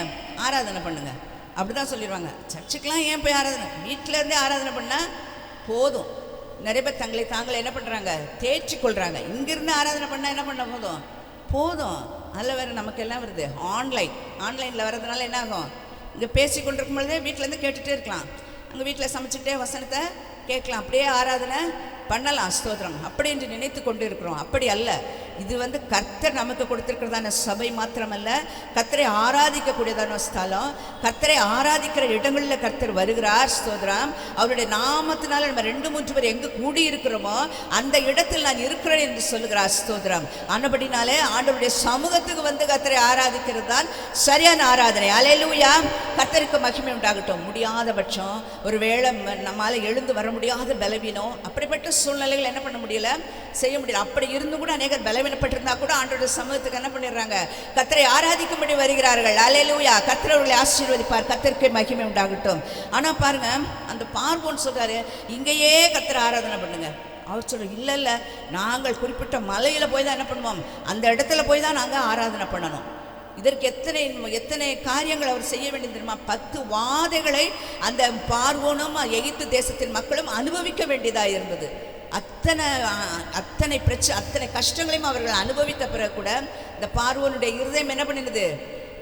ஆராதனை பண்ணுங்க அப்படிதான் சொல்லிடுவாங்க. சர்ச்சுக்கெலாம் ஏன் போய் ஆராதனை, வீட்டிலேருந்தே ஆராதனை பண்ணால் போதும். நிறைய பேர் தாங்களை என்ன பண்ணுறாங்க, தேய்ச்சிக்கொள்கிறாங்க. இங்கிருந்து ஆராதனை பண்ணால் என்ன பண்ண போதும். அதில் வேறு நமக்கு எல்லாம் வருது, ஆன்லைனில் வர்றதுனால என்ன ஆகும், இங்கே பேசி கொண்டிருக்கும் பொழுதே வீட்டிலேருந்து கேட்டுகிட்டே இருக்கலாம். அங்கே வீட்டில் சமைச்சுக்கிட்டே வசனத்தை கேட்கலாம், அப்படியே ஆராதனை பண்ணலாம், ஸ்தோத்திரம் அப்படி என்று நினைத்து கொண்டு இருக்கிறோம். அப்படி அல்ல. இது கர்த்தர் நமக்கு கொடுத்திருக்கிறதான சபை மாத்திரமல்ல, கர்த்தரை ஆராதிக்கக்கூடியதான ஸ்தலம். கர்த்தரை ஆராதிக்கிற இடங்களில் கர்த்தர் வருகிறார், ஸ்தோத்திரம். அவருடைய நாமத்தினால நம்ம 2-3 பேர் எங்கு கூடி இருக்கிறோமோ அந்த இடத்தில் நான் இருக்கிறேன் என்று சொல்லுகிறார், ஸ்தோத்திரம். ஆனபடினாலே ஆண்டவருடைய சமூகத்துக்கு கர்த்தரை ஆராதிக்கிறது தான் சரியான ஆராதனை. அல்லேலூயா. கர்த்தருக்கு மகிமை உண்டாகட்டும். முடியாத பட்சம் ஒருவேளை நம்மால் எழுந்து வர முடியாத பலவீனம், அப்படிப்பட்ட சூழ்நிலைகள் என்ன பண்ண முடியல, செய்ய முடியல. அப்படி இருந்து கூட அநேகர் பலவீனப்பட்டிருந்தா கூட ஆண்டவருடைய சமூகத்துக்கு என்ன பண்ணிடுறாங்க, கர்த்தரை ஆராதிக்கும்படி வருகிறார்கள். அல்லேலூயா. கர்த்தர் அவர்களை ஆசீர்வதிப்பார். கர்த்தருக்கு மகிமை உண்டாகட்டும். ஆனா பாருங்க, அந்த பார்வோன் சொல்றாரு, இங்கேயே கர்த்தரை ஆராதனை பண்ணுங்க. அவர் சொல்ற, இல்லை இல்லை, நாங்கள் குறிப்பிட்ட மலையில போய் தான் என்ன பண்ணுவோம், அந்த இடத்துல போய் தான் நாங்கள் ஆராதனை பண்ணணும். இதற்கு எத்தனை காரியங்கள் அவர் செய்ய வேண்டியது தெரியுமா? 10 வாதைகளை அந்த பார்வோனும் எகிப்து தேசத்தின் மக்களும் அனுபவிக்க வேண்டியதாக இருந்தது. அத்தனை கஷ்டங்களையும் அவர்கள் அனுபவித்த பிறகு கூட இந்த பார்வோனுடைய இருதயம் என்ன பண்ணினது,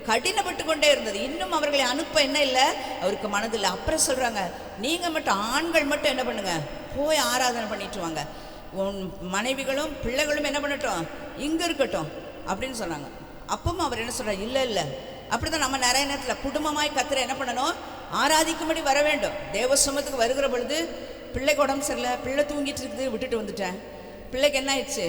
கடினப்பட்டு கொண்டே இருந்தது. இன்னும் அவர்களை அனுப்ப என்ன இல்லை, அவருக்கு மனதில்லை. அப்புறம் சொல்றாங்க, நீங்க மட்டும், ஆண்கள் மட்டும் என்ன பண்ணுங்க, போய் ஆராதனை பண்ணிட்டு வாங்க, உன் மனைவிகளும் பிள்ளைகளும் என்ன பண்ணட்டும், இங்க இருக்கட்டும் அப்படின்னு சொன்னாங்க. அப்பவும் அவர் என்ன சொல்றார், இல்லை இல்லை, அப்படிதான் நம்ம நிறைய நேரத்தில் குடும்பமாய் கர்த்தரை என்ன பண்ணணும், ஆராதிக்கும்படி வர வேண்டும். தேவ சமூகத்துக்கு வருகிற பொழுது பிள்ளைக்கு உடம்பு சரியில்லை, பிள்ளை தூங்கிட்டு இருக்குது, விட்டுட்டு வந்துட்டேன். பிள்ளைக்கு என்ன ஆயிடுச்சு,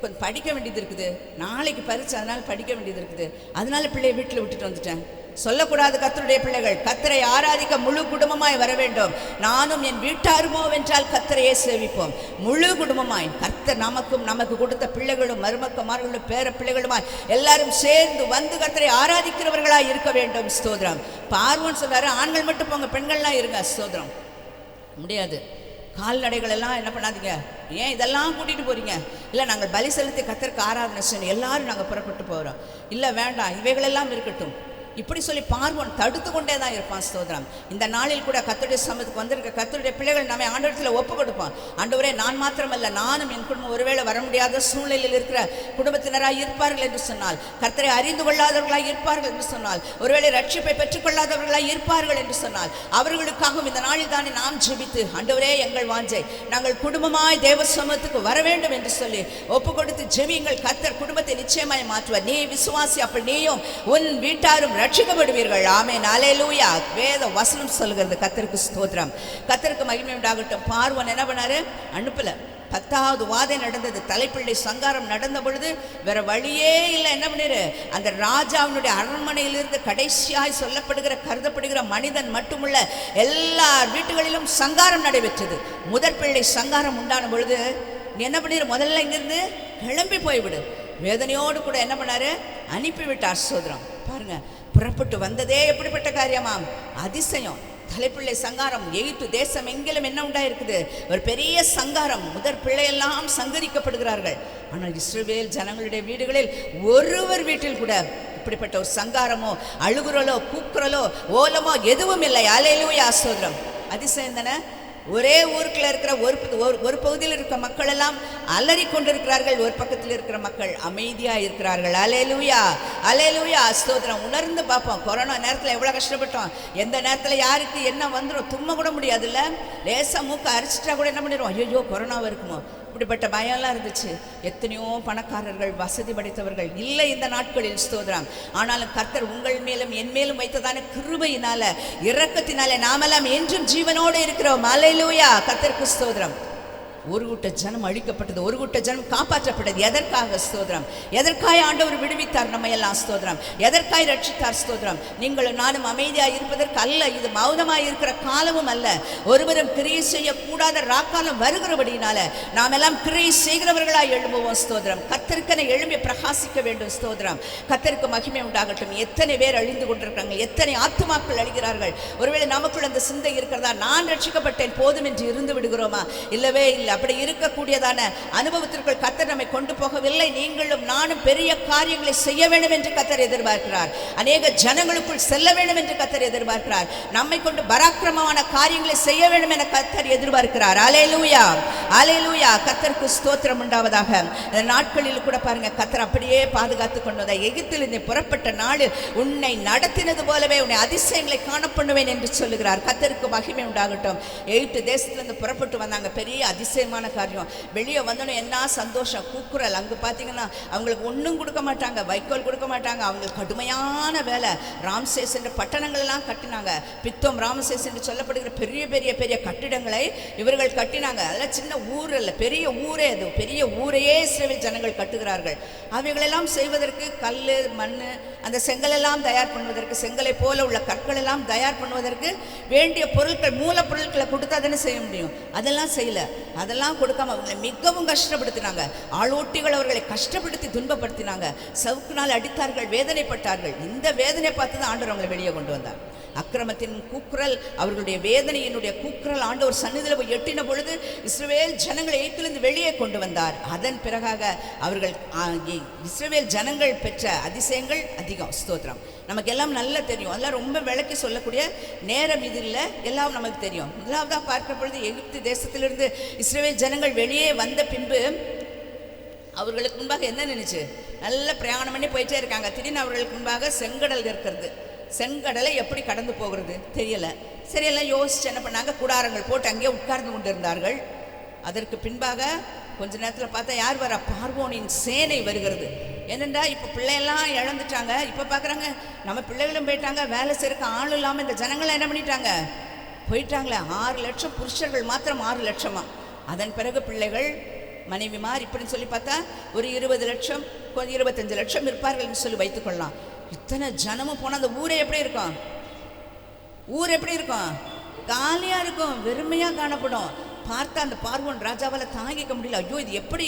கொஞ்சம் படிக்க வேண்டியது இருக்குது, நாளைக்கு பரிச்சு, அதனால படிக்க வேண்டியது இருக்குது, அதனால பிள்ளையை வீட்டில் விட்டுட்டு வந்துட்டேன் சொல்லக்கூடாது. கர்த்தருடைய பிள்ளைகள் கர்த்தரை ஆராதிக்க முழு குடும்பமாய் வர வேண்டும். நானும் என் வீட்டாருமோ வென்றால் கர்த்தரையே சேவிப்போம். முழு குடும்பமாய் கர்த்தர் நமக்கு கொடுத்த பிள்ளைகளும் மருமக்கமார்களும் பேர பிள்ளைகளுமாய் எல்லாரும் சேர்ந்து கர்த்தரை ஆராதிக்கிறவர்களாய் இருக்க வேண்டும். ஸ்தோத்திரம். பார்வோன் சொல்றாரு, ஆண்கள் மட்டும் போங்க, பெண்கள்லாம் இருங்க. ஸ்தோத்திரம். முடியாது. கால்நடைகள் எல்லாம் என்ன பண்ணாதீங்க, ஏன் இதெல்லாம் கூட்டிகிட்டு போகிறீங்க, இல்லை நாங்கள் பலி செலுத்தி கர்த்தருக்கு ஆராதனை செய்யணும், எல்லாரும் நாங்கள் புறப்பட்டு போகிறோம், இல்லை வேண்டாம் இவைகளெல்லாம் இருக்கட்டும், இப்படி சொல்லி பார்வோன் தடுத்து கொண்டே தான் இருப்பான். ஸ்தோத்திரம். இந்த நாளில் கூட கர்த்தருடைய சமூகத்துக்கு வந்திருக்க கர்த்தருடைய பிள்ளைகள் நம்ம ஆண்டவரத்தில் ஒப்பு கொடுப்போம். ஆண்டவரே, நான் மாத்திரமல்ல, நானும் என் குடும்பம் ஒருவேளை வர முடியாத சூழ்நிலையில் இருக்கிற குடும்பத்தினராக இருப்பார்கள் என்று சொன்னால், கர்த்தரை அறிந்து கொள்ளாதவர்களாக இருப்பார்கள் என்று சொன்னால், ஒருவேளை ரட்சிப்பை பெற்றுக்கொள்ளாதவர்களாக இருப்பார்கள் என்று சொன்னால், அவர்களுக்காகவும் இந்த நாளில் தானே நாம் ஜெபித்து, ஆண்டவரே எங்கள் வாஞ்சை, நாங்கள் குடும்பமாய் தேவ சமூகத்துக்கு வர வேண்டும் என்று சொல்லி ஒப்பு கொடுத்து ஜெபியுங்கள். கர்த்தர் குடும்பத்தை நிச்சயமாய் மாற்றுவார். நீ விசுவாசி, அப்படி நீயும் உன் வீட்டாரும் ரட்சிக்கப்படுவீர்கள். ஆமென். அல்லேலூயா. வேத வசனம் சொல்கிறது. கர்த்தருக்கு ஸ்தோத்திரம். கர்த்தருக்கு மகிமை உண்டாகட்டும். பார்வோன் என்ன பண்ணாரு, அனுப்பல. 10வது வாதை நடந்தது, தலைப்பிள்ளை சங்காரம் நடந்த பொழுது வேற வழியே இல்லை. என்ன பண்ணிரு, அந்த ராஜாவினுடைய அரண்மனையிலிருந்து கடைசியாய் கருதப்படுகிற மனிதன் மட்டுமுள்ள எல்லார் வீட்டுகளிலும் சங்காரம் நடைபெற்றது. முதற் பிள்ளை சங்காரம் உண்டான பொழுது நீ என்ன பண்ணிரு, முதல்ல இங்கிருந்து கிளம்பி போய்விடு. வேதனையோடு கூட என்ன பண்ணாரு, அனுப்பிவிட்டார். சோதரம். பாருங்க, புறப்பட்டு வந்ததே எப்படிப்பட்ட காரியமாம், அதிசயம். தலைப்பிள்ளை சங்காரம். எகிப்து தேசம் எங்கிலும் என்ன உண்டாயிருக்குது, ஒரு பெரிய சங்காரம். முதற் பிள்ளையெல்லாம் சங்கரிக்கப்படுகிறார்கள். ஆனால் இஸ்ரவேல் ஜனங்களுடைய வீடுகளில் ஒருவர் வீட்டில் கூட இப்படிப்பட்ட ஒரு சங்காரமோ அழுகுறலோ கூக்குறலோ ஓலமோ எதுவும் இல்லை. அல்லேலூயா. ஸ்தோத்திரம். அதிசயம் தானே. ஒரே ஊருக்குள்ள இருக்கிற ஒரு பகுதியில் இருக்கிற மக்கள் எல்லாம் அலறி கொண்டிருக்கிறார்கள், ஒரு பக்கத்தில் இருக்கிற மக்கள் அமைதியா இருக்கிறார்கள். அல்லேலூயா. அல்லேலூயா. ஸ்தோத்திரம். உணர்ந்து பார்ப்போம். கொரோனா நேரத்தில் எவ்வளவு கஷ்டப்பட்டோம். எந்த நேரத்தில் யாருக்கு என்ன வந்துடும் தும்ம கூட முடியாதுல்ல. லேசா மூக்க அரிச்சிட்டா கூட என்ன பண்ணிடுவோம், ஐயோ கொரோனாவா இருக்குமோ, இப்படிப்பட்ட பயம்லாம் இருந்துச்சு. எத்தனையோ பணக்காரர்கள், வசதி படைத்தவர்கள் இல்லை இந்த நாட்களில். ஸ்தோத்திரம். ஆனாலும் கர்த்தர் உங்கள் மேலும் என் மேலும் வைத்ததான கிருபையினால, இரக்கத்தினால நாமெல்லாம் என்றும் ஜீவனோடு இருக்கிறோம். அல்லேலூயா. கர்த்தருக்கு ஸ்தோத்திரம். ஒரு கூட்ட ஜனம் அழிக்கப்பட்டது, ஒரு கூட்ட ஜனம் காப்பாற்றப்பட்டது. எதற்காக? ஸ்தோத்திரம். எதற்காய் ஆண்டவர் விடுவித்தார் நம்ம எல்லாம்? ஸ்தோத்திரம். எதற்காய் ரட்சித்தார்? ஸ்தோத்திரம். நீங்களும் நானும் அமைதியாக இருப்பதற்கு அல்ல. இது மௌனமாக இருக்கிற காலமும் அல்ல. ஒருவரும் கிரியை செய்யக்கூடாத ராக்காலம் வருகிறபடினால நாம் எல்லாம் கிரியை செய்கிறவர்களாய் எழும்புவோம். ஸ்தோத்திரம். கர்த்தருக்கென எழும்பி பிரகாசிக்க வேண்டும். ஸ்தோத்திரம். கர்த்தருக்கு மகிமை உண்டாகட்டும். எத்தனை பேர் அழிந்து கொண்டிருக்கிறாங்க, எத்தனை ஆத்துமாக்கள் அழிகிறார்கள். ஒருவேளை நமக்குள் அந்த சிந்தை இருக்கிறதா, நான் ரட்சிக்கப்பட்டேன் போதும் என்று இருந்து விடுகிறோமா? இல்லவே இல்லை. அப்படி இருக்கக்கூடியதான அனுபவத்திற்குள் கர்த்தர் நம்மை கொண்டு போகவில்லை. நீங்களும் நானும் பெரிய காரியங்களை செய்ய வேண்டும் என்று கர்த்தர் எதிர்பார்க்கிறார். அநேக ஜனங்களுக்குள் செல்ல வேண்டும் என்று கர்த்தர் எதிர்பார்க்கிறார். நம்மை கொண்டு பராக்கிரமமான காரியங்களை செய்ய வேண்டும் என கர்த்தர் எதிர்பார்க்கிறார். அல்லேலூயா, அல்லேலூயா. கர்த்தருக்கு ஸ்தோத்திரம் உண்டாவதாக. இந்த நாட்களில் கூட பாருங்க, கர்த்தர் அப்படியே பாதுகாத்து கொண்டு வந்தார். எகிப்திலிருந்து புறப்பட்ட நாளில் உன்னை நடத்தினது போலவே உன்னை அதிசயங்களை காணப்படுவேன் என்று சொல்லுகிறார். கர்த்தருக்கு மகிமை உண்டாகட்டும். எகிப்து தேசத்திலிருந்து புறப்பட்டு வந்தாங்க. பெரிய அதிசயமான காரியம். வெளியே வந்தோன்னு என்ன சந்தோஷம், கூக்குரல். அங்கே பார்த்தீங்கன்னா அவங்களுக்கு ஒன்றும் கொடுக்க மாட்டாங்க, வைக்கோல் கொடுக்க மாட்டாங்க. அவங்களுக்கு கடுமையான வேலை. ராம்சேஸ் என்ற பட்டணங்கள் எல்லாம் கட்டினாங்க. பித்தோம் ராம்சேஸ் என்று சொல்லப்படுகிற பெரிய பெரிய பெரிய கட்டிடங்களை இவர்கள் கட்டினாங்க. அதெல்லாம் சின்ன ஊர் அல்ல, பெரிய ஊரே. அது பெரிய ஊரையே இஸ்ரவேல் ஜனங்கள் கட்டுகிறார்கள். அவைகளெல்லாம் செய்வதற்கு கல், மண், அந்த செங்கலெல்லாம் தயார் பண்ணுவதற்கு, செங்கலை போல உள்ள கற்கள் எல்லாம் தயார் பண்ணுவதற்கு வேண்டிய பொருட்கள், மூலப்பொருட்களை கொடுத்தா தானே செய்ய முடியும். அதெல்லாம் செய்யல. அதெல்லாம் கொடுக்காம அவங்களை மிகவும் கஷ்டப்படுத்தினாங்க. ஆளோட்டிகள் அவர்களை கஷ்டப்படுத்தி துன்பப்படுத்தினாங்க. சவுக்குனால் அடித்தார்கள், வேதனைப்பட்டார்கள். இந்த வேதனை பார்த்து தான் ஆண்டவர் அவங்களை வெளியே கொண்டு வந்தார். அக்கிரமத்தின் கூக்குரல், அவர்களுடைய வேதனையினுடைய கூக்குரல் ஆண்டவர் சந்நிதியில் போய் எட்டின பொழுது இஸ்ரவேல் ஜனங்களை எகிப்திலிருந்து வெளியே கொண்டு வந்தார். அதன் பிறகாக அவர்கள் இஸ்ரவேல் ஜனங்கள் பெற்ற அதிசயங்கள் அதிகம். ஸ்தோத்திரம். நமக்கு எல்லாம் நல்லா தெரியும். அதெல்லாம் ரொம்ப விளக்கி சொல்லக்கூடிய நேரம் இது இல்லை, எல்லாம் நமக்கு தெரியும். முதலாவதாக பார்க்க பொழுது எகிப்து தேசத்திலிருந்து இஸ்ரவேல் ஜனங்கள் வெளியே வந்த பின்பு அவர்களுக்கு முன்பாக என்ன நினைச்சு, நல்ல பிரயாணம் பண்ணி போயிட்டே இருக்காங்க. திடீர்னு அவர்களுக்கு முன்பாக செங்கடல் இருக்கிறது. செங்கடலை எப்படி கடந்து போகிறது தெரியல. சரியெல்லாம் யோசிச்சு என்ன பண்ணாங்க, கூடாரங்கள் போட்டு அங்கே உட்கார்ந்து கொண்டிருந்தார்கள். அதற்கு பின்பாக கொஞ்ச நேரத்தில் பார்த்தா யார் வர, பார்வோனின் சேனை வருகிறது. என்னென்றா இப்போ பிள்ளையெல்லாம் இழந்துட்டாங்க. இப்போ பார்க்குறாங்க நம்ம பிள்ளைகளும் போயிட்டாங்க, வேலை செய்யறதுக்கு ஆள் இல்லாமல் இந்த ஜனங்களாம் என்ன பண்ணிட்டாங்க, போயிட்டாங்களே. 6 லட்சம் புருஷர்கள் மாத்திரம் 6 லட்சமா. அதன் பிறகு பிள்ளைகள், மனைவிமார், இப்படின்னு சொல்லி பார்த்தா ஒரு 20 லட்சம் 25 லட்சம் இருப்பார்கள் சொல்லி வைத்துக்கொள்ளலாம். இத்தனை ஜனமும் போனால் அந்த ஊரே எப்படி இருக்கும், ஊர் எப்படி இருக்கும், காலியாக இருக்கும், வெறுமையாக காணப்படும். பார்த்தா அந்த பார்வோன் ராஜாவால் தாங்கிக்க முடியல. ஐயோ, இது எப்படி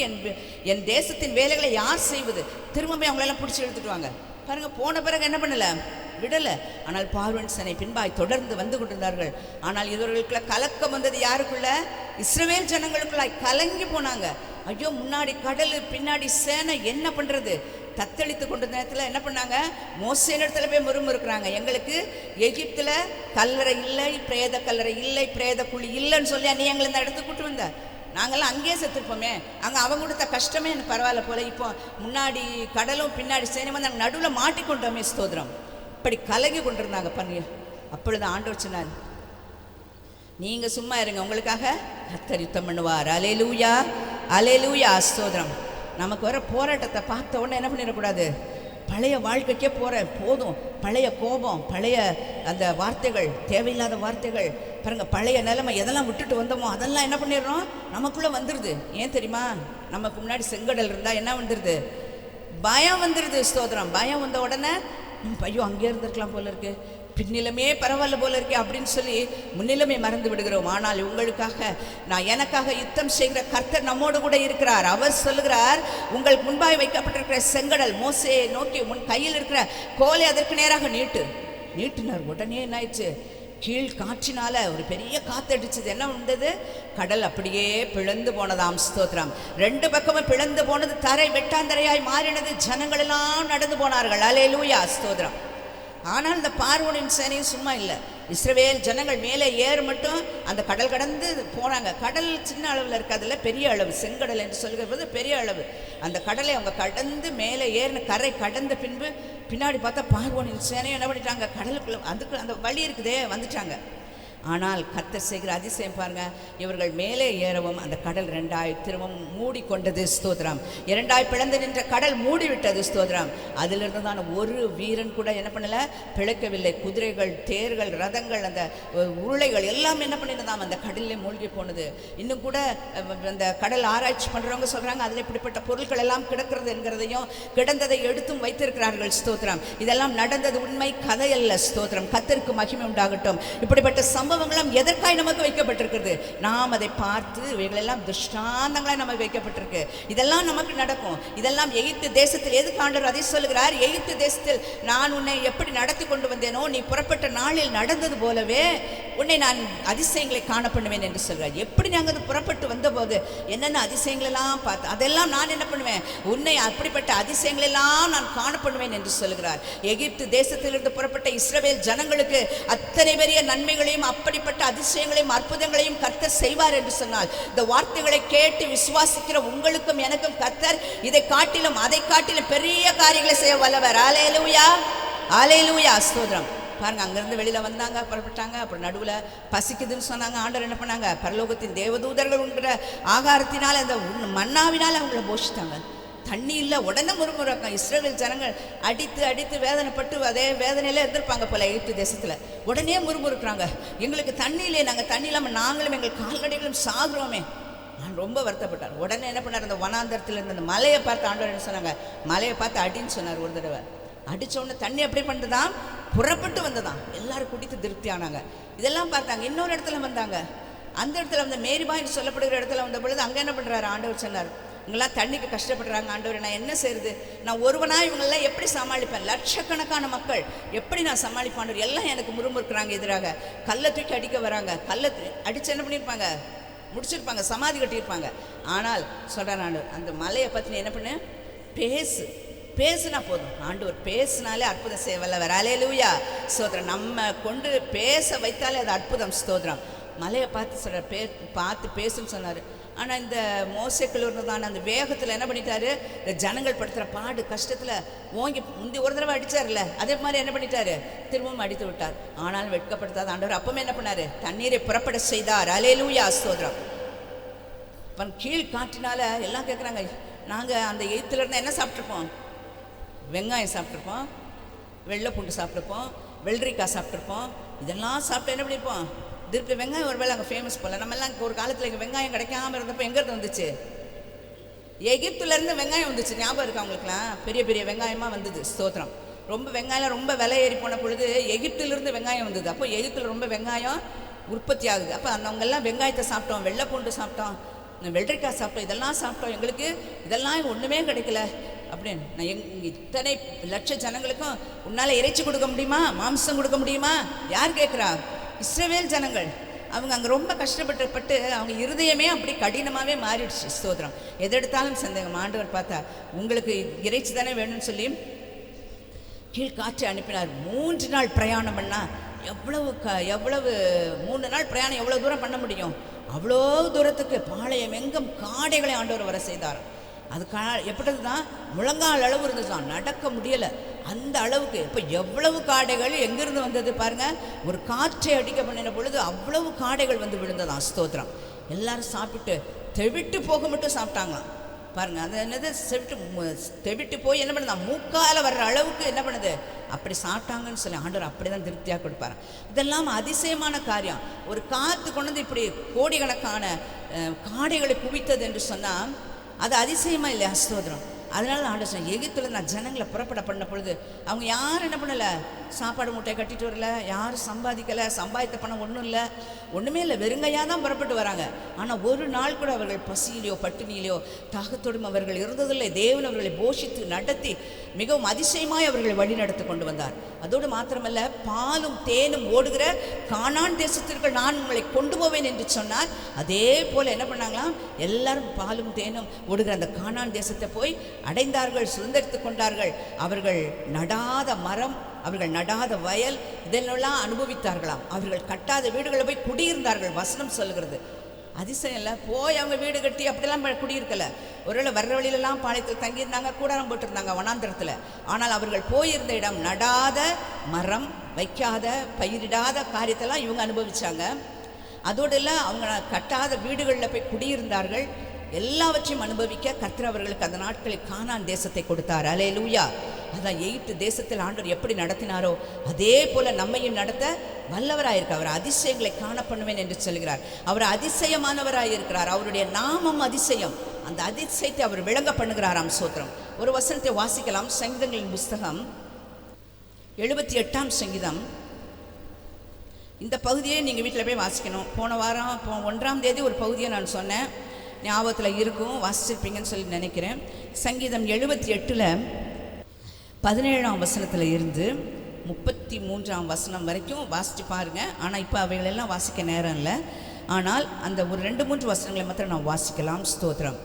என் தேசத்தின் வேலைகளை யார் செய்வது? திரும்ப அவங்களெல்லாம் பிடிச்சி எடுத்துட்டு வாங்க. பாருங்க, போன பிறகு என்ன பண்ணல, விடலை. ஆனால் பார்வோன் சேனை பின்பாய் தொடர்ந்து வந்து கொண்டிருந்தார்கள். ஆனால் இவர்களுக்குள்ள கலக்கம் வந்தது. யாருக்குள்ள? இஸ்ரவேல் ஜனங்களுக்குள்ளாய் கலங்கி போனாங்க. ஐயோ, முன்னாடி கடல், பின்னாடி சேனை, என்ன பண்றது? தத்தளித்து கொண்ட நேரத்தில் என்ன பண்ணாங்க, மோசே இடத்துல போய் முறுமுறுக்கிறாங்க. எங்களுக்கு எகிப்தில் கல்லறை இல்லை, பிரேத கல்லறை இல்லை, பிரேத குழி இல்லைன்னு சொல்லி நீ எங்களை இந்த இடத்துக்கு கூட்டு வந்த. நாங்கள்லாம் அங்கேயே செத்துருப்போமே, அங்கே அவங்க கொடுத்த கஷ்டமே எனக்கு பரவாயில்ல போல. இப்போ முன்னாடி கடலும் பின்னாடி சேனை வந்து நாங்கள் நடுவில் மாட்டிக்கொண்டோமே. ஸ்தோத்திரம். இப்படி கலங்கி கொண்டிருந்தாங்க பாருங்க. அப்பொழுது ஆண்டவர் சொன்னார், நீங்கள் சும்மா இருங்க, உங்களுக்காக கர்த்தர் யுத்தம் பண்ணுவார். அல்லேலூயா, அல்லேலூயா. ஸ்தோத்திரம். நமக்கு வர போராட்டத்தை பார்த்த உடனே என்ன பண்ணிடக்கூடாது, பழைய வாழ்க்கைக்கே போதும். பழைய கோபம், பழைய அந்த வார்த்தைகள், தேவையில்லாத வார்த்தைகள் பாருங்க, பழைய நிலைமை, எதெல்லாம் விட்டுட்டு வந்தோமோ அதெல்லாம் என்ன பண்ணிடுறோம், நமக்குள்ளே வந்துடுது. ஏன் தெரியுமா, நமக்கு முன்னாடி செங்கடல் இருந்தால் என்ன வந்துடுது, பயம் வந்துடுது. ஸ்தோத்திரம். பயம் வந்த உடனே ஐயோ அங்கே இருந்திருக்கலாம் போல இருக்கு, பின்னிலமே பரவாயில்ல போல இருக்கே அப்படின்னு சொல்லி முன்னிலமே மறந்து விடுகிறோம். ஆனால் உங்களுக்காக, எனக்காக யுத்தம் செய்கிற கர்த்தர் நம்மோடு கூட இருக்கிறார். அவர் சொல்லுகிறார், உங்களுக்கு முன்பாய் வைக்கப்பட்டிருக்கிற செங்கடல், மோசேயை நோக்கி உன் கையில் இருக்கிற கோலை அதற்கு நேராக நீட்டினார். உடனே என்ன ஆயிடுச்சு, கீழ் காற்றினால ஒரு பெரிய காத்தடிச்சது. என்ன வந்தது, கடல் அப்படியே பிளந்து போனதாம். ஸ்தோத்திரம். 2 பக்கமும் பிளந்து போனது. தரை வெட்டாந்தரையாய் மாறினது. ஜனங்கள் எல்லாம் நடந்து போனார்கள். அல்லேலூயா. ஸ்தோத்திரம். ஆனால் இந்த பார்வோனின் சேனையும் சும்மா இல்லை. இஸ்ரவேல் ஜனங்கள் மேலே ஏறு மட்டும் அந்த கடல் கடந்து போனாங்க. கடல் சின்ன அளவில் இருக்காதுல்ல, பெரிய அளவு. செங்கடல் என்று சொல்கிறது பெரிய அளவு. அந்த கடலை அவங்க கடந்து மேலே ஏறின, கரை கடந்த பின்பு பின்னாடி பார்த்தா பார்வோனின் சேனையை என்ன பண்ணிட்டாங்க, கடலுக்குள்ள அதுக்கு அந்த வழி இருக்குதே வந்துட்டாங்க. ஆனால் கர்த்தர் செய்கிற அதிசயம் பாருங்க, இவர்கள் மேலே ஏறவும் அந்த கடல் 2ஆய் திரும்பவும் மூடிக்கொண்டது. ஸ்தோத்திரம். 2ஆய் பிளந்து நின்ற கடல் மூடிவிட்டது. ஸ்தோத்திரம். அதிலிருந்து தான் ஒரு வீரன் கூட என்ன பண்ணல, பிழைக்கவில்லை. குதிரைகள், தேர்கள், ரதங்கள், அந்த உருளைகள் எல்லாம் என்ன பண்ணினதாம், அந்த கடலிலே மூழ்கி போனது. இன்னும் கூட அந்த கடல் ஆராய்ச்சி பண்றவங்க சொல்றாங்க, அதில் இப்படிப்பட்ட பொருட்கள் எல்லாம் கிடக்கிறது என்கிறதையும் கிடந்ததை எடுத்தும் வைத்திருக்கிறார்கள். ஸ்தோத்திரம். இதெல்லாம் நடந்தது, உண்மை கதை அல்ல. ஸ்தோத்திரம். கர்த்தருக்கு மகிமை உண்டாகட்டும். இப்படிப்பட்ட சம்பவங்களும் எதற்காய் நமக்கு வைக்கப்பட்டிருக்கிறது? நாம் அதை பார்த்து இவைகளெல்லாம் திருஷ்டாந்தங்களாய் நமக்கு வைக்கப்பட்டிருக்கு. இதெல்லாம் நமக்கு நடக்கும். இதெல்லாம் எகிப்து தேசத்தில் எதுக்கு ஆண்டவர் அதை சொல்லுகிறார்? எகிப்து தேசத்தில் நான் உன்னை எப்படி நடத்தி கொண்டு வந்தேனோ நீ புறப்பட்ட நாளில் நடந்தது போலவே உன்னை நான் அதிசயங்களை காண பண்ணுவேன் என்று சொல்கிறார். எப்படி நாங்கள் புறப்பட்டு வந்தபோது என்னென்ன அதிசயங்களெல்லாம் பார்த்து அதெல்லாம் நான் என்ன பண்ணுவேன்? உன்னை அப்படிப்பட்ட அதிசயங்களெல்லாம் நான் காண பண்ணுவேன் என்று சொல்கிறார். எகிப்து தேசத்திலிருந்து புறப்பட்ட இஸ்ரவேல் ஜனங்களுக்கு அத்தனை பெரிய நன்மைகளையும் அப்படிப்பட்ட அதிசயங்களையும் அற்புதங்களையும் கர்த்தர் செய்வார் என்று சொன்னால், இந்த வார்த்தைகளை கேட்டு விசுவாசிக்கிற உங்களுக்கும் எனக்கும் கர்த்தர் இதை காட்டிலும் அதை காட்டிலும் பெரிய காரியங்களை செய்ய வல்லவர். அல்லேலூயா, அல்லேலூயா, ஸ்தோத்திரம். பாருங்க, அங்கேருந்து வெளியில் வந்தாங்க, புறப்பட்டாங்க. அப்புறம் நடுவில் பசிக்குதுன்னு சொன்னாங்க. ஆண்டவர் என்ன பண்ணாங்க? பரலோகத்தின் தேவதூதர்கள் உண்கிற ஆகாரத்தினால் அந்த மன்னாவினால் அவங்கள போஷித்தாங்க. தண்ணி இல்லை, உடனே முறுமுறாங்க. இஸ்ரவேல் ஜனங்கள் அடித்து அடித்து வேதனைப்பட்டு அதே வேதனையில இருந்திருப்பாங்க போல எகிப்து தேசத்தில். உடனே முறுமுறுக்கிறாங்க, எங்களுக்கு தண்ணி இல்லையே, நாங்கள் தண்ணி இல்லாமல் நாங்களும் எங்கள் கால்நடைகளும் சாகுறோமே. நான் ரொம்ப வருத்தப்பட்டார். உடனே என்ன பண்ணார்? அந்த வனாந்தரத்தில் இருந்த அந்த மலையை பார்த்து ஆண்டவர் என்ன சொன்னாங்க? மலையை பார்த்து அடின்னு சொன்னார். ஒரு தடவை அடித்த உடனே தண்ணி எப்படி பண்ணுறதான்? புறப்பட்டு வந்ததான். எல்லாரும் குடித்து திருப்தி ஆனாங்க. இதெல்லாம் பார்த்தாங்க. இன்னொரு இடத்துல வந்தாங்க. அந்த இடத்துல வந்து மேரிபாயின்னு சொல்லப்படுகிற இடத்துல வந்த பொழுது அங்கே என்ன பண்ணுறாரு? ஆண்டவர் சொன்னார், இவங்கெல்லாம் தண்ணிக்கு கஷ்டப்படுறாங்க ஆண்டவர், நான் என்ன செய்யுது? நான் ஒருவனாக இவங்களெல்லாம் எப்படி சமாளிப்பேன்? லட்சக்கணக்கான மக்கள் எப்படி நான் சமாளிப்பான்? எல்லாம் எனக்கு முறுமுறுக்கிறாங்க எதிராக. கல்லை தூக்கி அடிக்க வராங்க. கல்லை அடித்து என்ன பண்ணியிருப்பாங்க? முடிச்சிருப்பாங்க, சமாதி கட்டியிருப்பாங்க. ஆனால் சொல்கிறேன் ஆண்டவர், அந்த மலையை பற்றி என்ன பண்ணு? பேசுனா போதும். ஆண்டவர் பேசினாலே அற்புதம் செய்ய வல்லவர். அல்லேலூயா, ஸ்தோத்திரம். நம்ம கொண்டு பேச வைத்தாலே அது அற்புதம். ஸ்தோத்திரம். மலையை பார்த்து சொல்கிறார், பார்த்து பேசுன்னு சொன்னார். ஆனால் இந்த மோசேக்குள்ளதான அந்த வேகத்தில் என்ன பண்ணிட்டாரு? இந்த ஜனங்கள் படுத்துகிற பாடு கஷ்டத்தில் ஓங்கி முந்தி ஒரு தடவை அடித்தார்ல, அதே மாதிரி என்ன பண்ணிட்டாரு? திரும்பவும் அடித்து விட்டார். ஆனாலும் வெட்கப்படுத்தாத ஆண்டவர் அப்பவுமே என்ன பண்ணார்? தண்ணீரை புறப்பட செய்தார். அல்லேலூயா, ஸ்தோத்திரம். இப்போ கீழ் காற்றினால எல்லாம் கேட்குறாங்க, நாங்கள் அந்த எய்த்துலேருந்து என்ன சாப்பிட்ருப்போம்? வெங்காயம் சாப்பிட்ருப்போம், வெள்ளை பூண்டு சாப்பிட்ருப்போம், வெள்ளரிக்காய் சாப்பிட்ருப்போம். இதெல்லாம் சாப்பிட்டு என்ன பண்ணியிருப்போம்? திருப்பி வெங்காயம் ஒரு வேளை அங்கே ஃபேமஸ் போல். நம்ம எல்லாம் ஒரு காலத்தில் இங்கே வெங்காயம் கிடைக்காம இருந்தப்போ எங்கேருந்து வந்துச்சு? எகிப்துலேருந்து வெங்காயம் வந்துச்சு. ஞாபகம் இருக்கா அவங்களுக்குலாம்? பெரிய பெரிய வெங்காயமாக வந்தது. ஸ்தோத்திரம். ரொம்ப வெங்காயம் ரொம்ப விலை ஏறி போன பொழுது எகிப்திலிருந்து வெங்காயம் வந்தது. அப்போ எகிப்தில் ரொம்ப வெங்காயம் உற்பத்தி ஆகுது. அப்போ அவங்கெல்லாம் வெங்காயத்தை சாப்பிட்டோம், வெள்ளை பூண்டு சாப்பிட்டோம், வெள்ளரிக்காய் சாப்பிட்டோம், இதெல்லாம் சாப்பிட்டோம். எங்களுக்கு இதெல்லாம் ஒன்றுமே கிடைக்கல அப்படின்னு. நான் இத்தனை லட்ச ஜனங்களுக்கும் உன்னால் இறைச்சி கொடுக்க முடியுமா? மாம்சம் கொடுக்க முடியுமா? யார் கேட்குறா? இஸ்ரவேல் ஜனங்கள். அவங்க அங்கே ரொம்ப கஷ்டப்பட்டு அவங்க இருதயமே அப்படி கடினமாகவே மாறிடுச்சு. ஸ்தோத்திரம். எதெடுத்தாலும் சந்தேகம். ஆண்டவர் பார்த்தா உங்களுக்கு இறைச்சி தானே வேணும்னு சொல்லி கீழ்காற்று அனுப்பினார். 3 நாள் பிரயாணம் பண்ணால் எவ்வளவு 3 நாள் பிரயாணம் எவ்வளோ தூரம் பண்ண முடியும்? அவ்வளோ தூரத்துக்கு பாளையம் எங்கும் காடைகளை ஆண்டவர் வர செய்தார். அது எப்படிது தான்? முழங்கால் அளவு இருந்தது தான், நடக்க முடியலை அந்த அளவுக்கு. இப்போ எவ்வளவு காடைகள் எங்கிருந்து வந்தது பாருங்கள். ஒரு காற்றை அடிக்க பண்ணின பொழுது அவ்வளவு காடைகள் வந்து விழுந்ததான். ஸ்தோத்திரம். எல்லாரும் சாப்பிட்டு தெவிட்டு போக மட்டும் சாப்பிட்டாங்களாம். பாருங்கள், அது என்னது? தெவிட்டு போய் என்ன பண்ணுதான்? மூக்கால் வர்ற அளவுக்கு என்ன பண்ணுது? அப்படி சாப்பிட்டாங்கன்னு சொல்லி ஆண்டவர் அப்படி தான் திருப்தியாக கொடுப்பாரு. இதெல்லாம் அதிசயமான காரியம். ஒரு காற்று கொண்டு வந்து இப்படி கோடிக்கணக்கான காடைகளை குவித்தது என்று சொன்னால் அது அதிசயமாக இல்லையா? ஸ்தோத்திரம். அதனால ஆண்டவர் சொன்ன, எகிப்தில் நான் ஜனங்களை புறப்பட பண்ண பொழுது அவங்க யாரும் என்ன பண்ணலை? சாப்பாடு மூட்டையை கட்டிட்டு வரல, யாரும் சம்பாதிக்கலை, சம்பாதித்த பணம் ஒன்றும் இல்லை, ஒன்றுமே இல்லை, வெறுங்கையாக தான் புறப்பட்டு வராங்க. ஆனால் ஒரு நாள் கூட அவர்கள் பசியிலையோ பட்டினியிலையோ தாகத்தோடும் அவர்கள் இருந்ததில்லை. தேவன் அவர்களை போஷித்து நடத்தி மிகவும் அதிசயமாய் அவர்களை வழிநடத்தி கொண்டு வந்தார். அதோடு மாத்திரமல்ல, பாலும் தேனும் ஓடுகிற கானான் தேசத்திற்கு நான் உங்களை கொண்டு போவேன் என்று சொன்னார். அதே போல் என்ன பண்ணாங்களாம்? எல்லாரும் பாலும் தேனும் ஓடுகிற அந்த கானான் தேசத்தை போய் அடைந்தார்கள், சுதந்திரித்து கொண்டார்கள். அவர்கள் நடாத மரம், அவர்கள் நடாத வயல், இதெல்லாம் அனுபவித்தார்களாம். அவர்கள் கட்டாத வீடுகளை போய் குடியிருந்தார்கள். வசனம் சொல்கிறது. அதிசயம் இல்லை. போய் அவங்க வீடு கட்டி அப்படிலாம் குடியிருக்கலை. ஒருவேளை வர்ற வழியிலெல்லாம் பாளையத்தில் தங்கியிருந்தாங்க, கூடாரம் போட்டிருந்தாங்க வனாந்திரத்தில். ஆனால் அவர்கள் போயிருந்த இடம் நடாத மரம், வைக்காத பயிரிடாத காரியத்தெல்லாம் இவங்க அனுபவித்தாங்க. அதோடு இல்லை, அவங்க கட்டாத வீடுகளில் போய் குடியிருந்தார்கள். எல்லாவற்றையும் அனுபவிக்க கர்த்தர் அவர்களுக்கு அந்த நாட்களில் கானான் தேசத்தை கொடுத்தார். அல்லேலூயா. அதான் எகிப்து தேசத்தில் ஆண்டவர் எப்படி நடத்தினாரோ அதே போல நம்மையும் நடத்த வல்லவராயிருக்க. அவர் அதிசயங்களை காண பண்ணுவேன் என்று சொல்கிறார். அவர் அதிசயமானவராயிருக்கிறார். அவருடைய நாமம் அதிசயம். அந்த அதிசயத்தை அவர் விளங்க பண்ணுகிறாராம். சோத்திரம். ஒரு வசனத்தை வாசிக்கலாம். சங்கீதங்களின் புஸ்தகம் 78ஆம் சங்கீதம் இந்த பகுதியை நீங்கள் வீட்டில் போய் வாசிக்கணும். போன வாரம் 1ஆம் தேதி ஒரு பகுதியை நான் சொன்னேன், ஞாபகத்தில் இருக்கும், வாசிச்சிருப்பீங்கன்னு சொல்லி நினைக்கிறேன். சங்கீதம் 78 17ஆம் வசனத்தில் இருந்து 33ஆம் வசனம் வரைக்கும் வாசித்து பாருங்கள். ஆனால் இப்போ அவைகளெல்லாம் வாசிக்க நேரம் இல்லை. ஆனால் அந்த ஒரு 2-3 வசனங்களை மாத்திரம் நான் வாசிக்கலாம். ஸ்தோத்திரம்.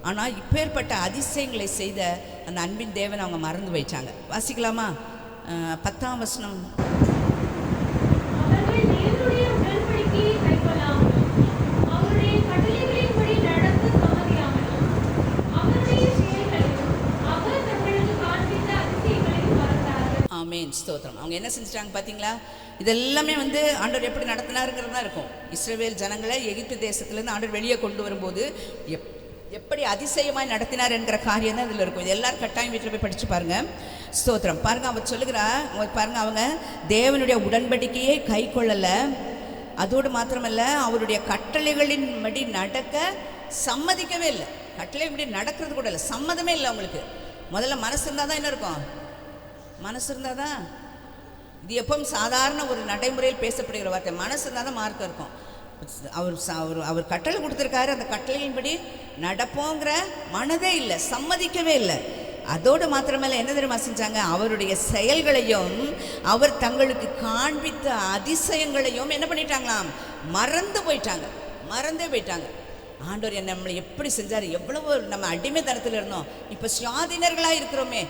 ஆனால் இப்பேற்பட்ட அதிசயங்களை செய்த அந்த அன்பின் தேவனை அவங்க மறந்து வைச்சாங்க. வாசிக்கலாமா? 10ஆம் வசனம். ஆமென், ஸ்தோத்திரம். அவங்க என்ன செஞ்சிட்டாங்க பார்த்தீங்களா? இதெல்லாமே ஆண்டவர் எப்படி நடத்தினாருங்கிறது தான் இருக்கும். இஸ்ரவேல் ஜனங்களை எகிப்து தேசத்துலேருந்து ஆண்டவர் வெளியே கொண்டு வரும்போது எப்படி அதிசயமாய் நடத்தினார் என்கிற காரியம் தான் இதில் இருக்கும். இது எல்லாரும் கட்டாயம் வீட்டில் போய் படித்து பாருங்கள். ஸ்தோத்திரம். பாருங்கள், அவர் சொல்லுகிறா, பாருங்கள், அவங்க தேவனுடைய உடன்படிக்கையை கை கொள்ளலை. அதோடு மாத்திரமல்ல, அவருடைய கட்டளைகளின் படி நடக்க சம்மதிக்கவே இல்லை. கட்டளைப்படி நடக்கிறது கூட இல்லை, சம்மதமே இல்லை அவங்களுக்கு. முதல்ல மனசு இருந்தால் தான் என்ன இருக்கும்? மனசு இருந்தால் தான். இது எப்பவும் சாதாரண ஒரு நடைமுறையில் பேசப்படுகிற வார்த்தை. மனசு இருந்தால் தான் மார்க்கம் இருக்கும். அவர் கட்டளை கொடுத்துருக்காரு, அந்த கட்டளையின்படி நடப்போங்கிற மனதே இல்லை, சம்மதிக்கவே இல்லை. அதோடு மாத்திரமல்ல, என்ன தெரியுமா செஞ்சாங்க? அவருடைய செயல்களையும் அவர் தங்களுக்கு காண்பித்த அதிசயங்களையும் என்ன பண்ணிட்டாங்களாம்? மறந்தே போயிட்டாங்க. ஆண்டவர் நம்மளை எப்படி செஞ்சார், எவ்வளவு நம்ம அடிமைத்தனத்தில் இருந்தோம், இப்போ சுயாதீனர்களாக இருக்கிறோமே,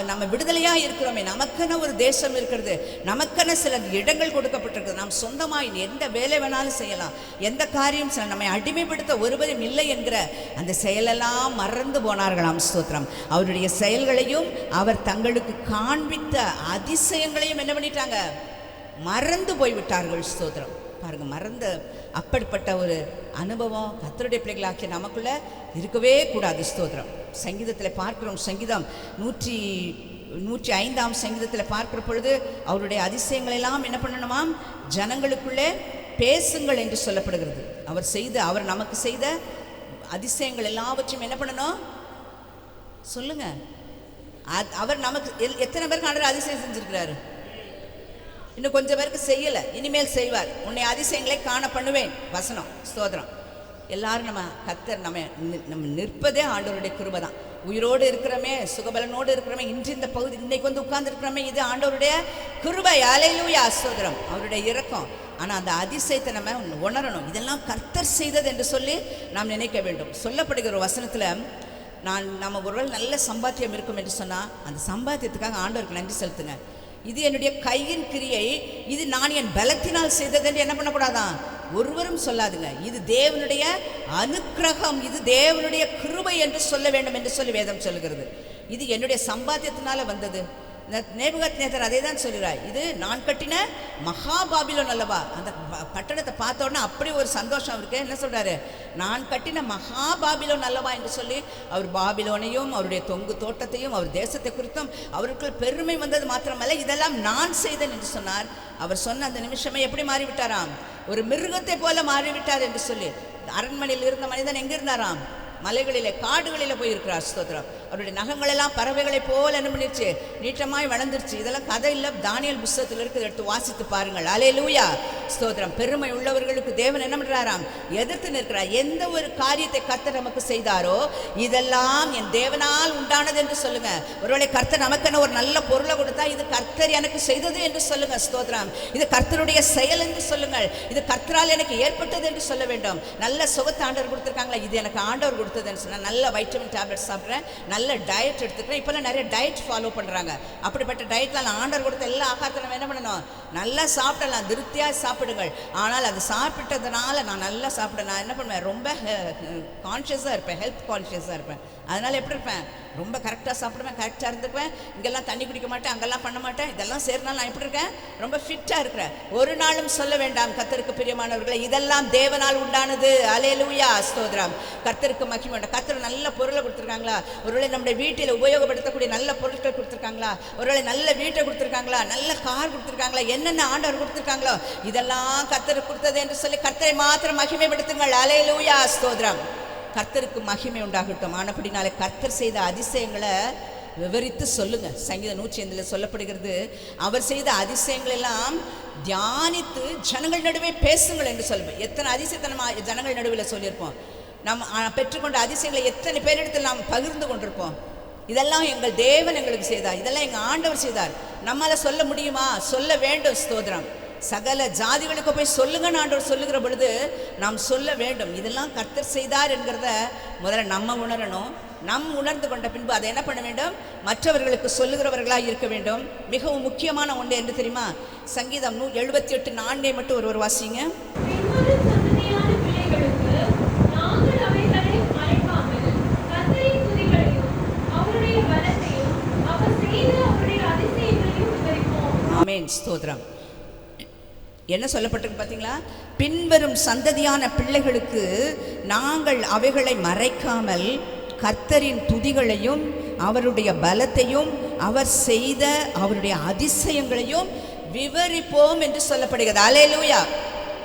நம்ம விடுதலையாக இருக்கிறோமே, நமக்கென ஒரு தேசம் இருக்கிறது, நமக்கென சில இடங்கள் கொடுக்கப்பட்டிருக்குது, நாம் சொந்தமாக எந்த வேலை வேணாலும் செய்யலாம், எந்த காரியம் செய்யலாம், நம்மை அடிமைப்படுத்த ஒருவரும் இல்லை என்கிற அந்த செயலெல்லாம் மறந்து போனார்களாம். ஸ்தோத்திரம். அவருடைய செயல்களையும் அவர் தங்களுக்கு காண்பித்த அதிசயங்களையும் என்ன பண்ணிட்டாங்க? மறந்து போய்விட்டார்கள். ஸ்தோத்திரம். பாருங்கள், மறந்த அப்படிப்பட்ட ஒரு அனுபவம் கர்த்தருடைய பிள்ளைகளாக்கிய நமக்குள்ளே இருக்கவே கூடாது. ஸ்தோத்திரம். சங்கீதத்தில் பார்க்கிறோம், சங்கீதம் 105ஆம் சங்கீதத்தில் பார்க்கிற பொழுது அவருடைய அதிசயங்களெல்லாம் என்ன பண்ணணுமாம்? ஜனங்களுக்குள்ளே பேசுங்கள் என்று சொல்லப்படுகிறது. அவர் நமக்கு செய்த அதிசயங்கள் எல்லாவற்றையும் என்ன பண்ணணும்? சொல்லுங்க. அவர் நமக்கு எத்தனை பேருக்கு ஆண்டவர் அதிசயம் செஞ்சிருக்கிறாரு? இன்னும் கொஞ்சம் பேருக்கு செய்யலை, இனிமேல் செய்வார். உன்னை அதிசயங்களை காண பண்ணுவேன். வசனம். ஸ்தோத்திரம். எல்லாரும் கர்த்தர் நம்ம நிற்பதே ஆண்டவருடைய கிருபை தான். உயிரோடு இருக்கிறோமே, சுகபலனோடு இருக்கிறோமே, இன்று இந்த பகுதி இன்னைக்கு உட்கார்ந்து இருக்கிறோமே, இது ஆண்டவருடைய கிருபை. அல்லேலூயா, ஸ்தோத்திரம். அவருடைய இரக்கம். ஆனால் அந்த அதிசயத்தை நம்ம உணரணும். இதெல்லாம் கர்த்தர் செய்தது என்று சொல்லி நாம் நினைக்க வேண்டும். சொல்லப்படுகிற வசனத்தில் நம்ம ஒருவேளை நல்ல சம்பாத்தியம் இருக்கும் என்று சொன்னால் அந்த சம்பாத்தியத்துக்காக ஆண்டவருக்கு நன்றி செலுத்துங்க. இது என்னுடைய கையின் கிரியை, இது நான் என் பலத்தினால் செய்தது என்று என்ன பண்ணக்கூடாதான்? ஒருவரும் சொல்லாதுங்க. இது தேவனுடைய அனுக்கிரகம், இது தேவனுடைய கிருபை என்று சொல்ல வேண்டும் என்று சொல்லி வேதம் சொல்கிறது. இது என்னுடைய சம்பாத்தியத்தினால வந்தது. நேபுகாத்நேசர் அதே தான் சொல்கிறார். இது நான் கட்டின மகாபாபிலோன் அல்லவா? அந்த பட்டணத்தை பார்த்த உடனே அப்படி ஒரு சந்தோஷம் அவருக்கு. என்ன சொல்கிறாரு? நான் கட்டின மகாபாபிலோன் அல்லவா என்று சொல்லி அவர் பாபிலோனையும் அவருடைய தொங்கு தோட்டத்தையும் அவர் தேசத்தை குறித்தும் அவருக்கு பெருமை வந்தது மாத்திரமல்ல, இதெல்லாம் நான் செய்தேன் என்று சொன்னார். அவர் சொன்ன அந்த நிமிஷமே எப்படி மாறிவிட்டாராம்? ஒரு மிருகத்தை போல மாறிவிட்டார் என்று சொல்லி. அரண்மனையில் இருந்த மனிதன் எங்கே இருந்தாராம்? மலைகளிலே, காடுகளிலே போயிருக்கிறார். ஸ்தோத்திரம். அவருடைய நகங்கள் எல்லாம் பறவைகளை போல் என்ன பண்ணிருச்சு? நீட்டமாய் வளர்ந்துருச்சு. இதெல்லாம் கதை இல்லை, தானியேல் புஸ்தகத்தில் இருக்குது, எடுத்து வாசித்து பாருங்கள். அல்லேலூயா, ஸ்தோத்திரம். பெருமை உள்ளவர்களுக்கு தேவன் என்ன பண்றாராம்? எதிர்த்து நிற்கிறார். எந்த ஒரு காரியத்தை கர்த்தர் நமக்கு செய்தாரோ இதெல்லாம் என் தேவனால் உண்டானது என்று சொல்லுங்க. ஒருவேளை கர்த்தர் நமக்கென ஒரு நல்ல பொருளை கொடுத்தா இது கர்த்தர் எனக்கு செய்தது என்று சொல்லுங்க. ஸ்தோத்திரம். இது கர்த்தருடைய செயல் என்று சொல்லுங்கள். இது கர்த்தரால் எனக்கு ஏற்பட்டது என்று சொல்ல வேண்டும். நல்ல சுகத்தை ஆண்டவர் கொடுத்துருக்காங்களா? இது எனக்கு ஆண்டவர் கொடுத்ததுன்னு சொன்னால் நல்ல வைட்டமின் டேப்லெட் சாப்பிட்றேன், நல்ல டயட் எடுத்துக்கிறேன். இப்போல்லாம் நிறைய டயட் ஃபாலோ பண்ணுறாங்க. அப்படிப்பட்ட டயட்லாம் ஆண்டவர் கொடுத்த எல்லா ஆகாரத்தை நம்ம என்ன பண்ணணும்? நல்லா சாப்பிடலாம், திருப்தியாக சாப்பிடுங்கள். ஆனால் அது சாப்பிட்டதுனால நான் நல்லா சாப்பிட நான் என்ன பண்ணுவேன்? ரொம்ப கான்ஷியஸாக இருப்பேன், ஹெல்த் கான்ஷியஸாக இருப்பேன். அதனால் எப்படி இருப்பேன்? ரொம்ப கரெக்டாக சாப்பிடுவேன், கரெக்டாக இருந்துக்குவேன். இங்கெல்லாம் தண்ணி குடிக்க மாட்டேன், அங்கெல்லாம் பண்ண மாட்டேன். இதெல்லாம் சேர்னால நான் எப்படி இருக்கேன்? ரொம்ப ஃபிட்டாக இருக்கிறேன். ஒரு நாளும் சொல்ல வேண்டாம் கர்த்தருக்கு பிரியமானவர்களை, இதெல்லாம் தேவனால் உண்டானது. அல்லேலூயா, ஸ்தோத்திரம். கர்த்தருக்கு மகிமை உண்டு. கர்த்தர் நல்ல பொருளை கொடுத்துருக்காங்களா? ஒருவேளை நம்முடைய வீட்டில் உபயோகப்படுத்தக்கூடிய நல்ல பொருட்கள் கொடுத்துருக்காங்களா? ஒருவேளை நல்ல வீட்டை கொடுத்துருக்காங்களா? நல்ல கார் கொடுத்துருக்காங்களா? என்னென்ன ஆண்டவர் கொடுத்துருக்காங்களோ இதெல்லாம் கர்த்தருக்கு கொடுத்தது என்று சொல்லி கர்த்தரை மாத்திரம் மகிமைப்படுத்துங்கள். அல்லேலூயா, ஸ்தோத்திரம். கர்த்தருக்கு மகிமை உண்டாகட்டும். ஆனபடினாலே கர்த்தர் செய்த அதிசயங்களை விவரித்து சொல்லுங்க. சங்கீதம் 105 சொல்லப்படுகிறது, அவர் செய்த அதிசயங்கள் எல்லாம் தியானித்து ஜனங்கள் நடுவே பேசுங்கள் என்று சொல்லுவேன். எத்தனை அதிசயத்தை நம்ம ஜனங்கள் நடுவில் சொல்லியிருப்போம். நம்ம பெற்றுக்கொண்ட அதிசயங்களை எத்தனை பேரிடத்தில் நாம் பகிர்ந்து கொண்டிருப்போம். இதெல்லாம் எங்கள் தேவன் எங்களுக்கு செய்தார், இதெல்லாம் எங்கள் ஆண்டவர் செய்தார். நம்மளால சொல்ல முடியுமா? சொல்ல வேண்டும். ஸ்தோத்திரம். சகல ஜாதிகளுக்கு போய் சொல்லுங்கன்னு ஆண்டவர் சொல்லுகிற பொழுது நாம் சொல்ல வேண்டும். இதெல்லாம் கர்த்தர் செய்தார் என்கிறத முதல்ல நம்ம உணரணும். நம் உணர்ந்து கொண்ட பின்பு அதை என்ன பண்ண வேண்டும்? மற்றவர்களுக்கு சொல்லுகிறவர்களாக இருக்க வேண்டும். மிகவும் முக்கியமான ஒன்று என்று தெரியுமா? சங்கீதம் 78:4 மட்டும் ஒருவர் வாசிங்க. ஆமென். ஸ்தோத்திரம். என்ன சொல்லப்பட்டிருக்கு பார்த்தீங்களா? பின்வரும் சந்ததியான பிள்ளைகளுக்கு நாங்கள் அவைகளை மறைக்காமல் கர்த்தரின் துதிகளையும் அவருடைய பலத்தையும் அவர் செய்த அவருடைய அதிசயங்களையும் விவரிப்போம் என்று சொல்லப்படுகிறது. அல்லேலூயா.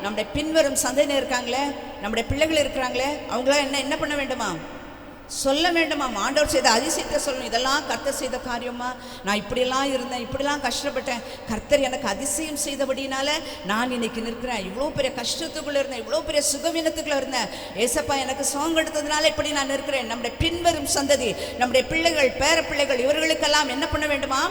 நம்முடைய பின்வரும் சந்ததியினர் இருக்காங்களே, நம்முடைய பிள்ளைகள் இருக்கிறாங்களே, அவங்களாம் என்ன பண்ண வேண்டுமா? சொல்ல வேண்டுமா? ஆண்டவர் செய்த அதிசயத்தை சொல்லணும். இதெல்லாம் கர்த்தர் செய்த காரியமா, நான் இப்படியெல்லாம் இருந்தேன், இப்படிலாம் கஷ்டப்பட்டேன், கர்த்தர் எனக்கு அதிசயம் செய்தபடினால நான் இன்னைக்கு நிற்கிறேன், இவ்வளோ பெரிய கஷ்டத்துக்குள்ளே இருந்தேன், இவ்வளோ பெரிய சுகவீனத்துக்குள்ளே இருந்தேன், ஏசப்பா எனக்கு சோங் எடுத்ததுனால இப்படி நான் நிற்கிறேன். நம்முடைய பின்வரும் சந்ததி, நம்முடைய பிள்ளைகள், பேர பிள்ளைகள், இவர்களுக்கெல்லாம் என்ன பண்ண வேண்டுமா?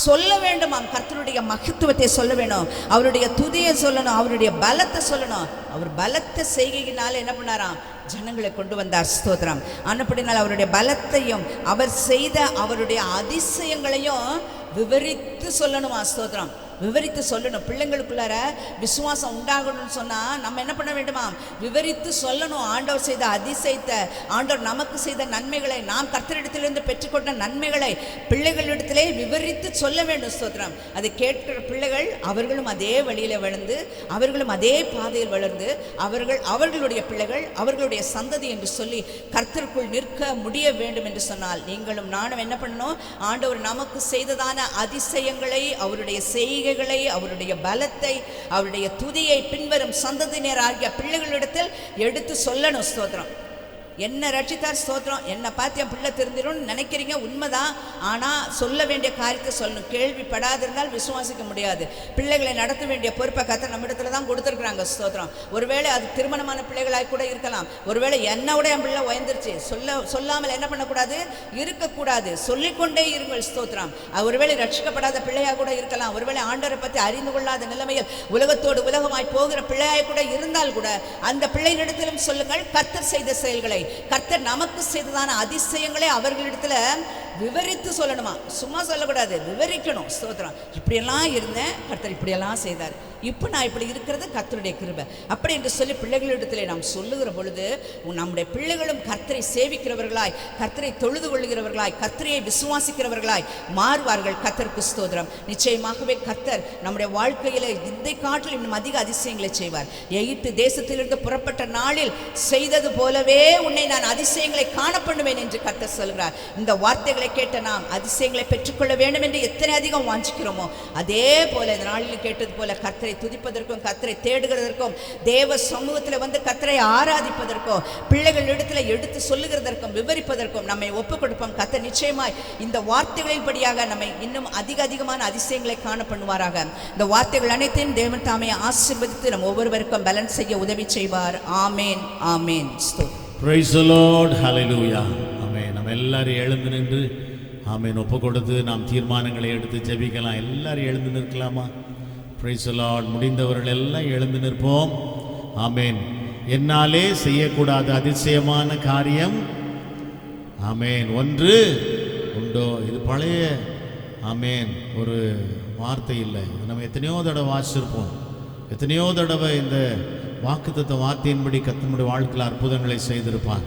சொல்ல வேண்டுமாம். கர்த்தருடைய மகத்துவத்தை சொல்ல வேணும், அவருடைய துதியை சொல்லணும், அவருடைய பலத்தை சொல்லணும். அவர் பலத்த செய்கையினால என்ன பண்ணாராம்? ஜனங்களை கொண்டு வந்தார். ஸ்தோத்திரம். ஆனப்படினால் அவருடைய பலத்தையும் அவர் செய்த அவருடைய அதிசயங்களையும் விவரித்து சொல்லணுமா? ஸ்தோத்திரம். விவரித்து சொல்லணும். பிள்ளைங்களுக்குள்ளார விசுவாசம் உண்டாகணும்னு சொன்னால் நம்ம என்ன பண்ண வேண்டுமா? விவரித்து சொல்லணும். ஆண்டவர் செய்த அதிசயத்தை, ஆண்டவர் நமக்கு செய்த நன்மைகளை, நாம் கர்த்தரிடத்திலிருந்து பெற்றுக்கொண்ட நன்மைகளை பிள்ளைகளிடத்திலே விவரித்து சொல்ல வேண்டும். ஸ்தோத்திரம். அதை கேட்கிற பிள்ளைகள் அவர்களும் அதே வழியில் வளர்ந்து, அவர்களும் அதே பாதையில் வளர்ந்து, அவர்களுடைய பிள்ளைகள் அவர்களுடைய சந்ததி என்று சொல்லி கர்த்தருக்குள் நிற்க முடிய வேண்டும் என்று சொன்னால் நீங்களும் நானும் என்ன பண்ணணும்? ஆண்டவர் நமக்கு செய்ததான அதிசயங்களை, அவருடைய செய்கைகளை, அவருடைய பலத்தை, அவருடைய துதியை பின்வரும் சந்ததியினர் ஆகிய பிள்ளைகளிடத்தில் எடுத்து சொல்லணும். ஸ்தோத்திரம். என்ன ரட்சித்தார்? ஸ்தோத்திரம். என்னை பார்த்து என் பிள்ளை தெரிஞ்சிடும்னு நினைக்கிறீங்க, உண்மைதான். ஆனால் சொல்ல வேண்டிய காரியத்தை சொல்லணும். கேள்விப்படாதிருந்தால் விசுவாசிக்க முடியாது. பிள்ளைகளை நடத்த வேண்டிய பொறுப்பை கர்த்தர் நம்மிடத்துல தான் கொடுத்துருக்குறாங்க. ஸ்தோத்திரம். ஒருவேளை அது திருமணமான பிள்ளைகளாக கூட இருக்கலாம். ஒருவேளை என்னோட என் பிள்ளை உயர்ந்துருச்சு, சொல்லாமல் என்ன பண்ணக்கூடாது? இருக்கக்கூடாது. சொல்லிக்கொண்டே இருங்கள். ஸ்தோத்திரம். ஒருவேளை ரட்சிக்கப்படாத பிள்ளையாக கூட இருக்கலாம். ஒருவேளை ஆண்டவரை பற்றி அறிந்து கொள்ளாத நிலைமையில் உலகத்தோடு உலகமாய் போகிற பிள்ளையாக கூட இருந்தால் கூட அந்த பிள்ளைகளிடத்திலும் சொல்லுங்கள் கர்த்தர் செய்த செயல்களை, கர்த்தர் நமக்கு செய்ததான அதிசயங்களை அவர்களிடத்துல விவரித்து சொல்லணுமா? சும்மா சொல்லக்கூடாது, விவரிக்கணும். ஸ்தோத்திரம். இப்படியெல்லாம் இருந்தேன், கர்த்தர் இப்படியெல்லாம் செய்தார், இப்போ நான் இப்படி இருக்கிறது கர்த்தருடைய கிருபை, அப்படி என்று சொல்லி பிள்ளைகளிடத்திலே நாம் சொல்லுகிற பொழுது நம்முடைய பிள்ளைகளும் கர்த்தரை சேவிக்கிறவர்களாய், கர்த்தரை தொழுது கொள்ளுகிறவர்களாய், கர்த்தரையை விசுவாசிக்கிறவர்களாய் மாறுவார்கள். கர்த்தருக்கு ஸ்தோத்திரம். நிச்சயமாகவே கர்த்தர் நம்முடைய வாழ்க்கையில இந்த காட்டில் இன்னும் அதிக அதிசயங்களை செய்வார். எகிப்து தேசத்திலிருந்து புறப்பட்ட நாளில் செய்தது போலவே உன்னை நான் அதிசயங்களை காணப்படுவேன் என்று கர்த்தர் சொல்கிறார். இந்த வார்த்தைகளை கேட்ட நாம் அதிசயங்களை பெற்றுக்கொள்ள வேண்டும் என்று எத்தனை அதிகம் வாஞ்சிக்கிறோமோ அதே போல இந்த நாளில் கேட்டது போல கர்த்தரை துதிப்பதற்கும், கர்த்தரை தேடுகிறதற்கும், தேவ சமூகத்தில் வந்து கர்த்தரை ஆராதிப்பதற்கும், பிள்ளைகள் இடத்துல எடுத்து சொல்லுகிறதற்கும், விவரிப்பதற்கும் நம்மை ஒப்புக் கொடுப்போம். கர்த்தர் நிச்சயமாய் இந்த வார்த்தைகளின் படியாக நம்மை இன்னும் அதிகமான அதிசயங்களை காண பண்ணுவாராக. இந்த வார்த்தைகள் அனைத்தையும் தேவன் தாமே ஆசீர்வதித்து நம் ஒவ்வொருவருக்கும் பலன் செய்ய உதவி செய்வார். ஆமேன், ஆமேன். Praise the Lord. Hallelujah. ஆமென். நம்ம எல்லாரும் எழுந்து நின்று ஆமென் ஒப்பு கொடுத்து நாம் தீர்மானங்களை எடுத்து ஜெபிக்கலாம். எல்லாரும் எழுந்து நிற்கலாமா? Praise the Lord. முடிந்தவர்கள் எல்லாம் எழுந்து நிற்போம். ஆமென். என்னாலே செய்யக்கூடாத அதிசயமான காரியம் ஆமென் ஒன்று உண்டோ. இது பழைய ஆமென் ஒரு வார்த்தை இல்லை. இது நம்ம எத்தனையோ தடவை வாசிச்சிருப்போம். எத்தனையோ தடவை இந்த வாக்குத்தத்த வார்த்தையின்படி கர்த்தருடைய வாழ்க்கையில் அற்புதங்களை செய்திருப்பார்,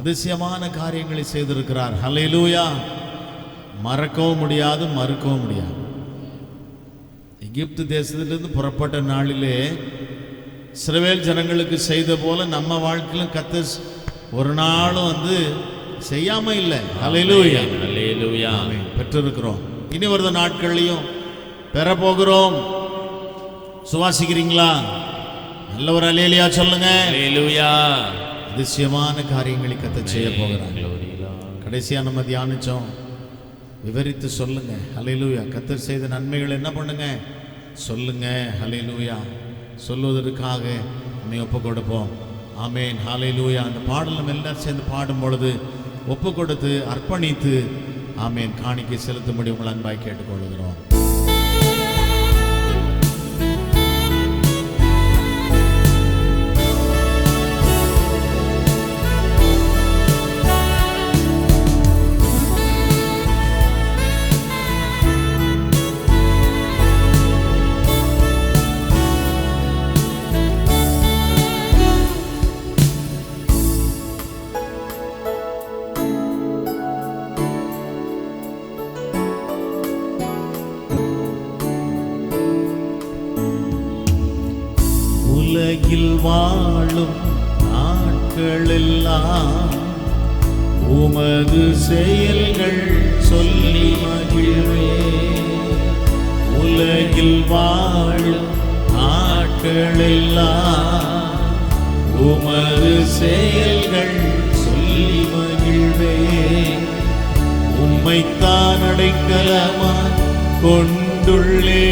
அதிசயமான காரியங்களை செய்திருக்கிறார். ஹல்லேலூயா. மறக்கவும் முடியாது, மறுக்கவும் முடியாது. எகிப்து தேசத்திலிருந்து புறப்பட்ட நாளிலே இஸ்ரவேல் ஜனங்களுக்கு செய்த போல நம்ம வாழ்க்கையிலும் கர்த்தர் ஒரு நாளும் வந்து செய்யாம இல்லை. ஹல்லேலூயா, ஹல்லேலூயா. ஆமென். பெற்றிருக்கிறோம். இனி வருத நாட்கள்லையும் பெற போகிறோம். சுவாசிக்கிறீங்களா? நல்ல ஒரு அல்லேலூயா சொல்லுங்க. ஹல்லேலூயா. அதிசயமான காரியங்களை கர்த்தர் செய்ய போகிறார். கடைசியா நம்ம தியானிச்சோம், விவரித்து சொல்லுங்க. ஹல்லேலூயா. கர்த்தர் செய்த நன்மைகள் என்ன பண்ணுங்க, சொல்லுங்க. ஹல்லேலூயா. சொல்வதற்காக நம்மை ஒப்பு கொடுப்போம். ஆமேன். ஹல்லேலூயா. அந்த பாடல் நம்ம எல்லாரும் சேர்ந்து பாடும் பொழுது ஒப்பு கொடுத்து அர்ப்பணித்து ஆமேன் காணிக்கை செலுத்தும்படி உங்கள் அன்பாய் கேட்டுக்கொள்கிறோம். உலகில் வாழும் நாட்களெல்லாம் உமது செயல்கள் சொல்லி மகிழ்வே. உலகில் வாழும் நாட்களெல்லாம் உமது செயல்கள் சொல்லி மகிழ்வே. உம்மைத்தான் அடைக்கலமாய் கொண்டுள்ளே,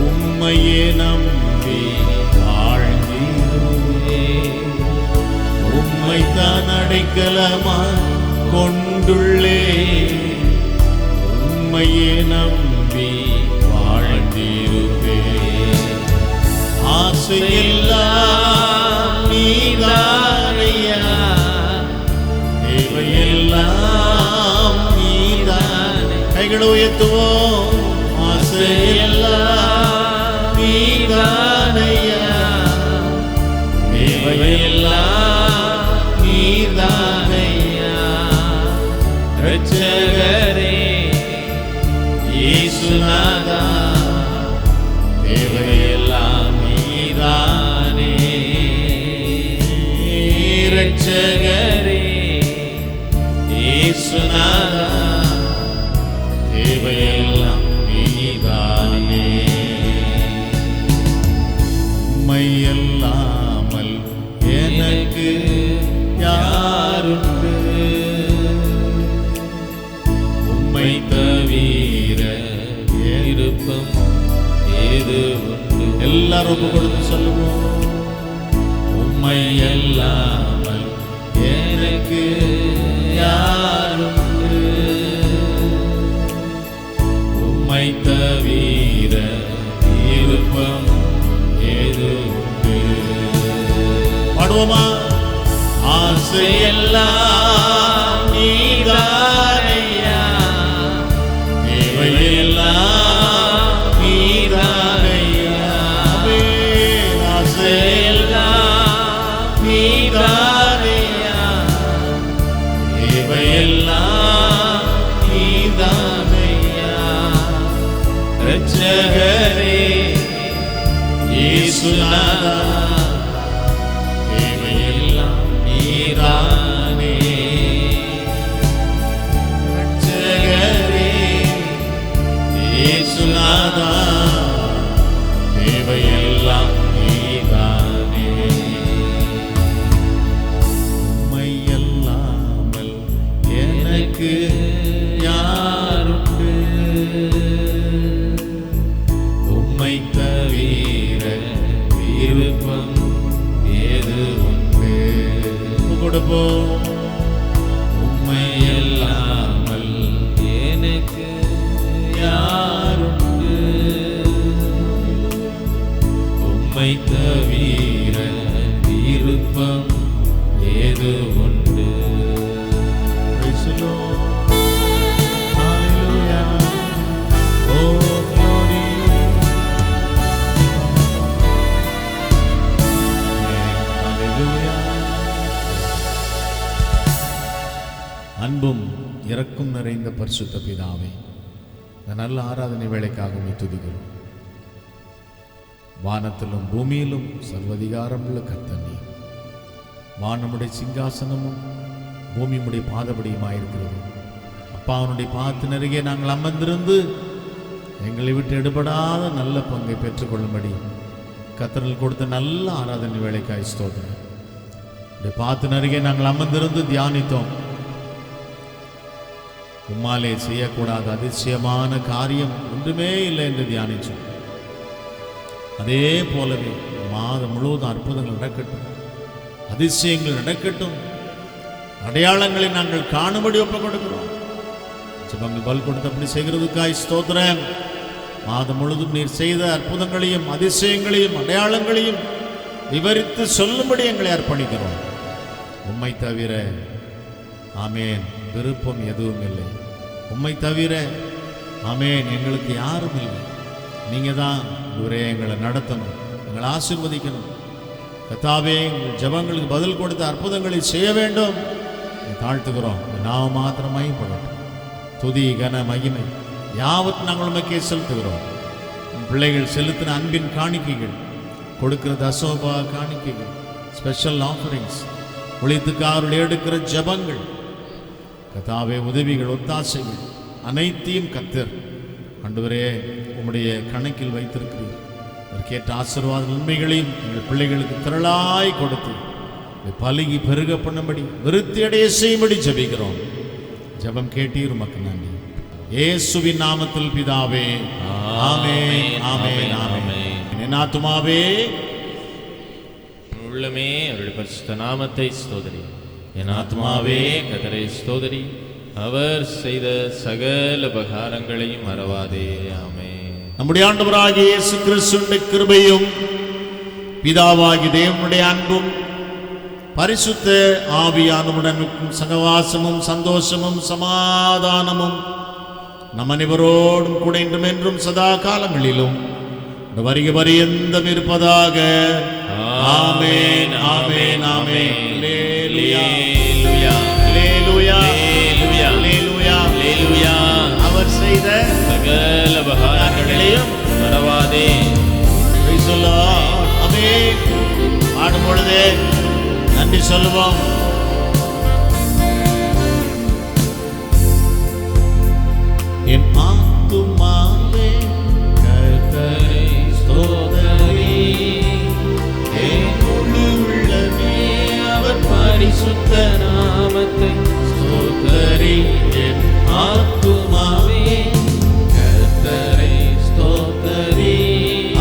உம்மையே நம்பி வாழ்ந்திடுவே. உம்மைத்தான் அடைக்கலமாய் கொண்டுள்ளே, உம்மையே நம்பி வாழ்ந்திடுவே. ஆசையெல்லாம் நீதானையா, தேவையெல்லாம் நீதானே. கைகளை உயர்த்துவோம். ஆசையெல்லாம் நீதானையா, தேவையெல்லாம் நீதானையா. இரட்சகரே இயேசுநாதா, தேவையெல்லாம் நீதானே. இரட்சகரே இயேசுநாதா, தேவையெல்லாம் நீதானே. உம்மையல்லாமல் எனக்கு யாருண்டு, உம்மை தவிர விருப்பம் ஏது உண்டு. எல்லாரும் ஒப்பு கொடுத்து சொல்லுவோம். உம்மையல்லாமல் எனக்கு யாருண்டு, உம்மை தவிர விருப்பம் ஏது உண்டு. பாடுவோமா? ஆசையெல்லாம் நீதானையா, தேவையெல்லாம் நீதானையா. ஆசையெல்லாம் நீதானையா, தேவையெல்லாம் நீதானையா. இரட்சகரே இயேசுநாதா, தேவையெல்லாம் நீதானே. இரட்சகரே இயேசுநாதா, தேவையெல்லாம் நீதானே. உம்மையல்லாமல் எனக்கு யாருண்டு, உம்மை தவிர விருப்பம் ஏது உண்டு. கொடுப்போம். உம்மையல்லாமல் எனக்கு யாருண்டு, உம்மை தவிர விருப்பம் ஏது உண்டு. Praise the Lord. Hallelujah. Oh glory. Hallelujah. அன்பும் இரக்கம் நிறைந்த பரிசுத்த பிதாவே, இந்த நல்ல ஆராதனை வேளைக்காக உம்மை துதிக்கிறோம். வானத்திலும் பூமியிலும் சர்வதிகாரமுள்ள கர்த்தர் நீர். வானமுடைய சிங்காசனமும் பூமியுடைய பாதபடியுமாயிருக்கிறது. அப்பாவனுடைய பாதத்தின் அருகே நாங்கள் அமர்ந்திருந்து எங்களை விட்டு எடுபடாத நல்ல பங்கை பெற்றுக்கொள்ளும்படி கர்த்தர்கள் கொடுத்த நல்ல ஆராதனை வேளைக்காய் ஸ்தோத்திரம். பாதத்தின் அருகே நாங்கள் அமர்ந்திருந்து தியானித்தோம். உம்மாலே செய்யக்கூடாத அதிசயமான காரியம் ஒன்றுமே இல்லை என்று தியானிச்சோம். அதே போலவே மாதம் முழுவதும் அற்புதங்கள் நடக்கட்டும், அதிசயங்கள் நடக்கட்டும், அடையாளங்களை நாங்கள் காணும்படி ஒப்புக் கொடுக்கிறோம். ஜெபங்கள் பல் கொடுத்தபடி செய்கிறதுக்காய் ஸ்தோத்திரம். மாதம் முழுதும் நீர் செய்த அற்புதங்களையும் அதிசயங்களையும் அடையாளங்களையும் விவரித்து சொல்லும்படி எங்களை அர்ப்பணிக்கிறோம். உம்மை தவிர ஆமேன் விருப்பம் எதுவும் இல்லை. உம்மை தவிர ஆமேன் எங்களுக்கு யாரும் இல்லை. நீங்கள் தான் இவரே எங்களை நடத்தணும், எங்களை ஆசீர்வதிக்கணும். கர்த்தாவே எங்கள் ஜெபங்களுக்கு பதில் கொடுத்த அற்புதங்களை செய்ய வேண்டும். தாழ்த்துக்கிறோம். நாம் மாத்திரம் மையப்படட்டும். துதி கன மகிமை யாவத் நாங்கள் உமக்கே செலுத்துகிறோம். பிள்ளைகள் செலுத்தின அன்பின் காணிக்கைகள், கொடுக்கிற தசோபா காணிக்கைகள், ஸ்பெஷல் ஆஃபரிங்ஸ், ஒளித்துக்காரர்கள் எடுக்கிற ஜெபங்கள், கர்த்தாவே உதவிகள் ஒத்தாசைகள் அனைத்தையும் கர்த்தர் ஆண்டவரே உம்முடைய கணக்கில் வைத்திருக்கிறீர். அதற்கேற்ற ஆசீர்வாத நன்மைகளையும் எங்கள் பிள்ளைகளுக்கு திரளாய் கொடுத்து பலுகி பெருக பண்ணும்படி விருத்தி அடைய செய்யும்படி ஜெபிக்கிறோம். ஜெபம் கேட்டீர், உமக்கு நன்றி. இயேசுவின் நாமத்தில் பிதாவே, ஆமென், ஆமென், ஆமென். என் ஆத்துமாவே உள்ளமே அவருடைய பரிசுத்த நாமத்தை ஸ்தோத்திரி. என் ஆத்மாவே கர்த்தரை ஸ்தோத்திரி. அவர் செய்த சகல உபகாரங்களையும் மறவாதே. ஆமென். நம்முடைய ஆண்டவராகிய இயேசு கிறிஸ்துவின் கிருபையும் பிதாவாகிய தேவனுடைய அன்பும் பரிசுத்த ஆவியானவருடன் சகவாசமும் சந்தோஷமும் சமாதானமும் நம் அனைவரோடும் கூட இன்றும் என்றும் சதா காலங்களிலும் வருக பரியந்தம் இருப்பதாக. ஆமென், ஆமென், ஆமென். அல்லேலூயா, அல்லேலூயா, அல்லேலூயா, அல்லேலூயா, அல்லேலூயா. அவர் செய்த சகல உபகாரங்களையும் மறவாதே. Praise the Lord. ஆமென். பாடும் பொழுது நன்றி சொல்லுவோம். என் ஆத்துமாவே கர்த்தரை ஸ்தோத்திரி. என் முழு உள்ளமே அவர் பரிசுத்த நாமத்தை ஸ்தோத்திரி. என் ஆத்துமாவே கர்த்தரை ஸ்தோத்திரி.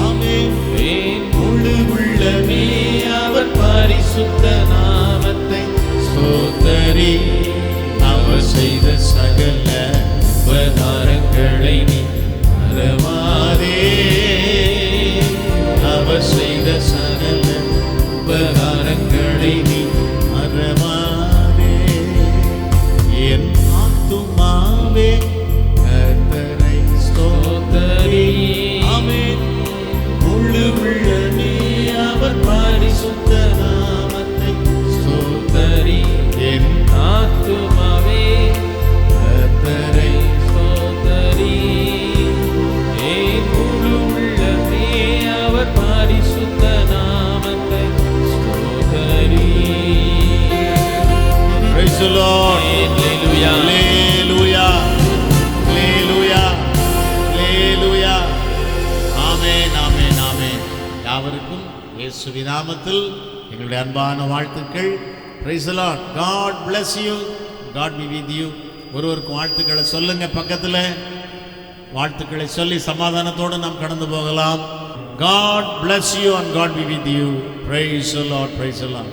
ஆமென். என் முழு உள்ளமே அவர் பரிசுத்த நாமத்தை ஸ்தோத்திரி. அவர் செய்த சகல உபகாரங்களை நீ மறவாதே. அவர் செய்த சகல உபகாரங்களை நீ மறவாதே. என் ஆத்துமாவே கர்த்தரை ஸ்தோத்திரி. ஆமென். முழு உள்ளமே அவர் பரிசுத்த நாமத்தை ஸ்தோத்திரி. என் ஆத்துமாவே கர்த்தரை ஸ்தோத்திரி. என் முழு உள்ளமே அவர் பரிசுத்த நாமத்தை ஸ்தோத்திரி. Praise the Lord. Hallelujah. Hallelujah. Hallelujah. Hallelujah. ஆமென், ஆமென், ஆமென். யாவருக்கும் இயேசுவின் நாமத்தில் எங்களுடைய அன்பான வாழ்த்துக்கள். Praise the Lord. God bless you. God be with you. ஒருவருக்கும் வாழ்த்துக்களை சொல்லுங்க. பக்கத்தில் வாழ்த்துக்களை சொல்லி சமாதானத்தோடு நாம் கடந்து போகலாம். God bless you and God be with you. Praise the Lord. Praise the Lord.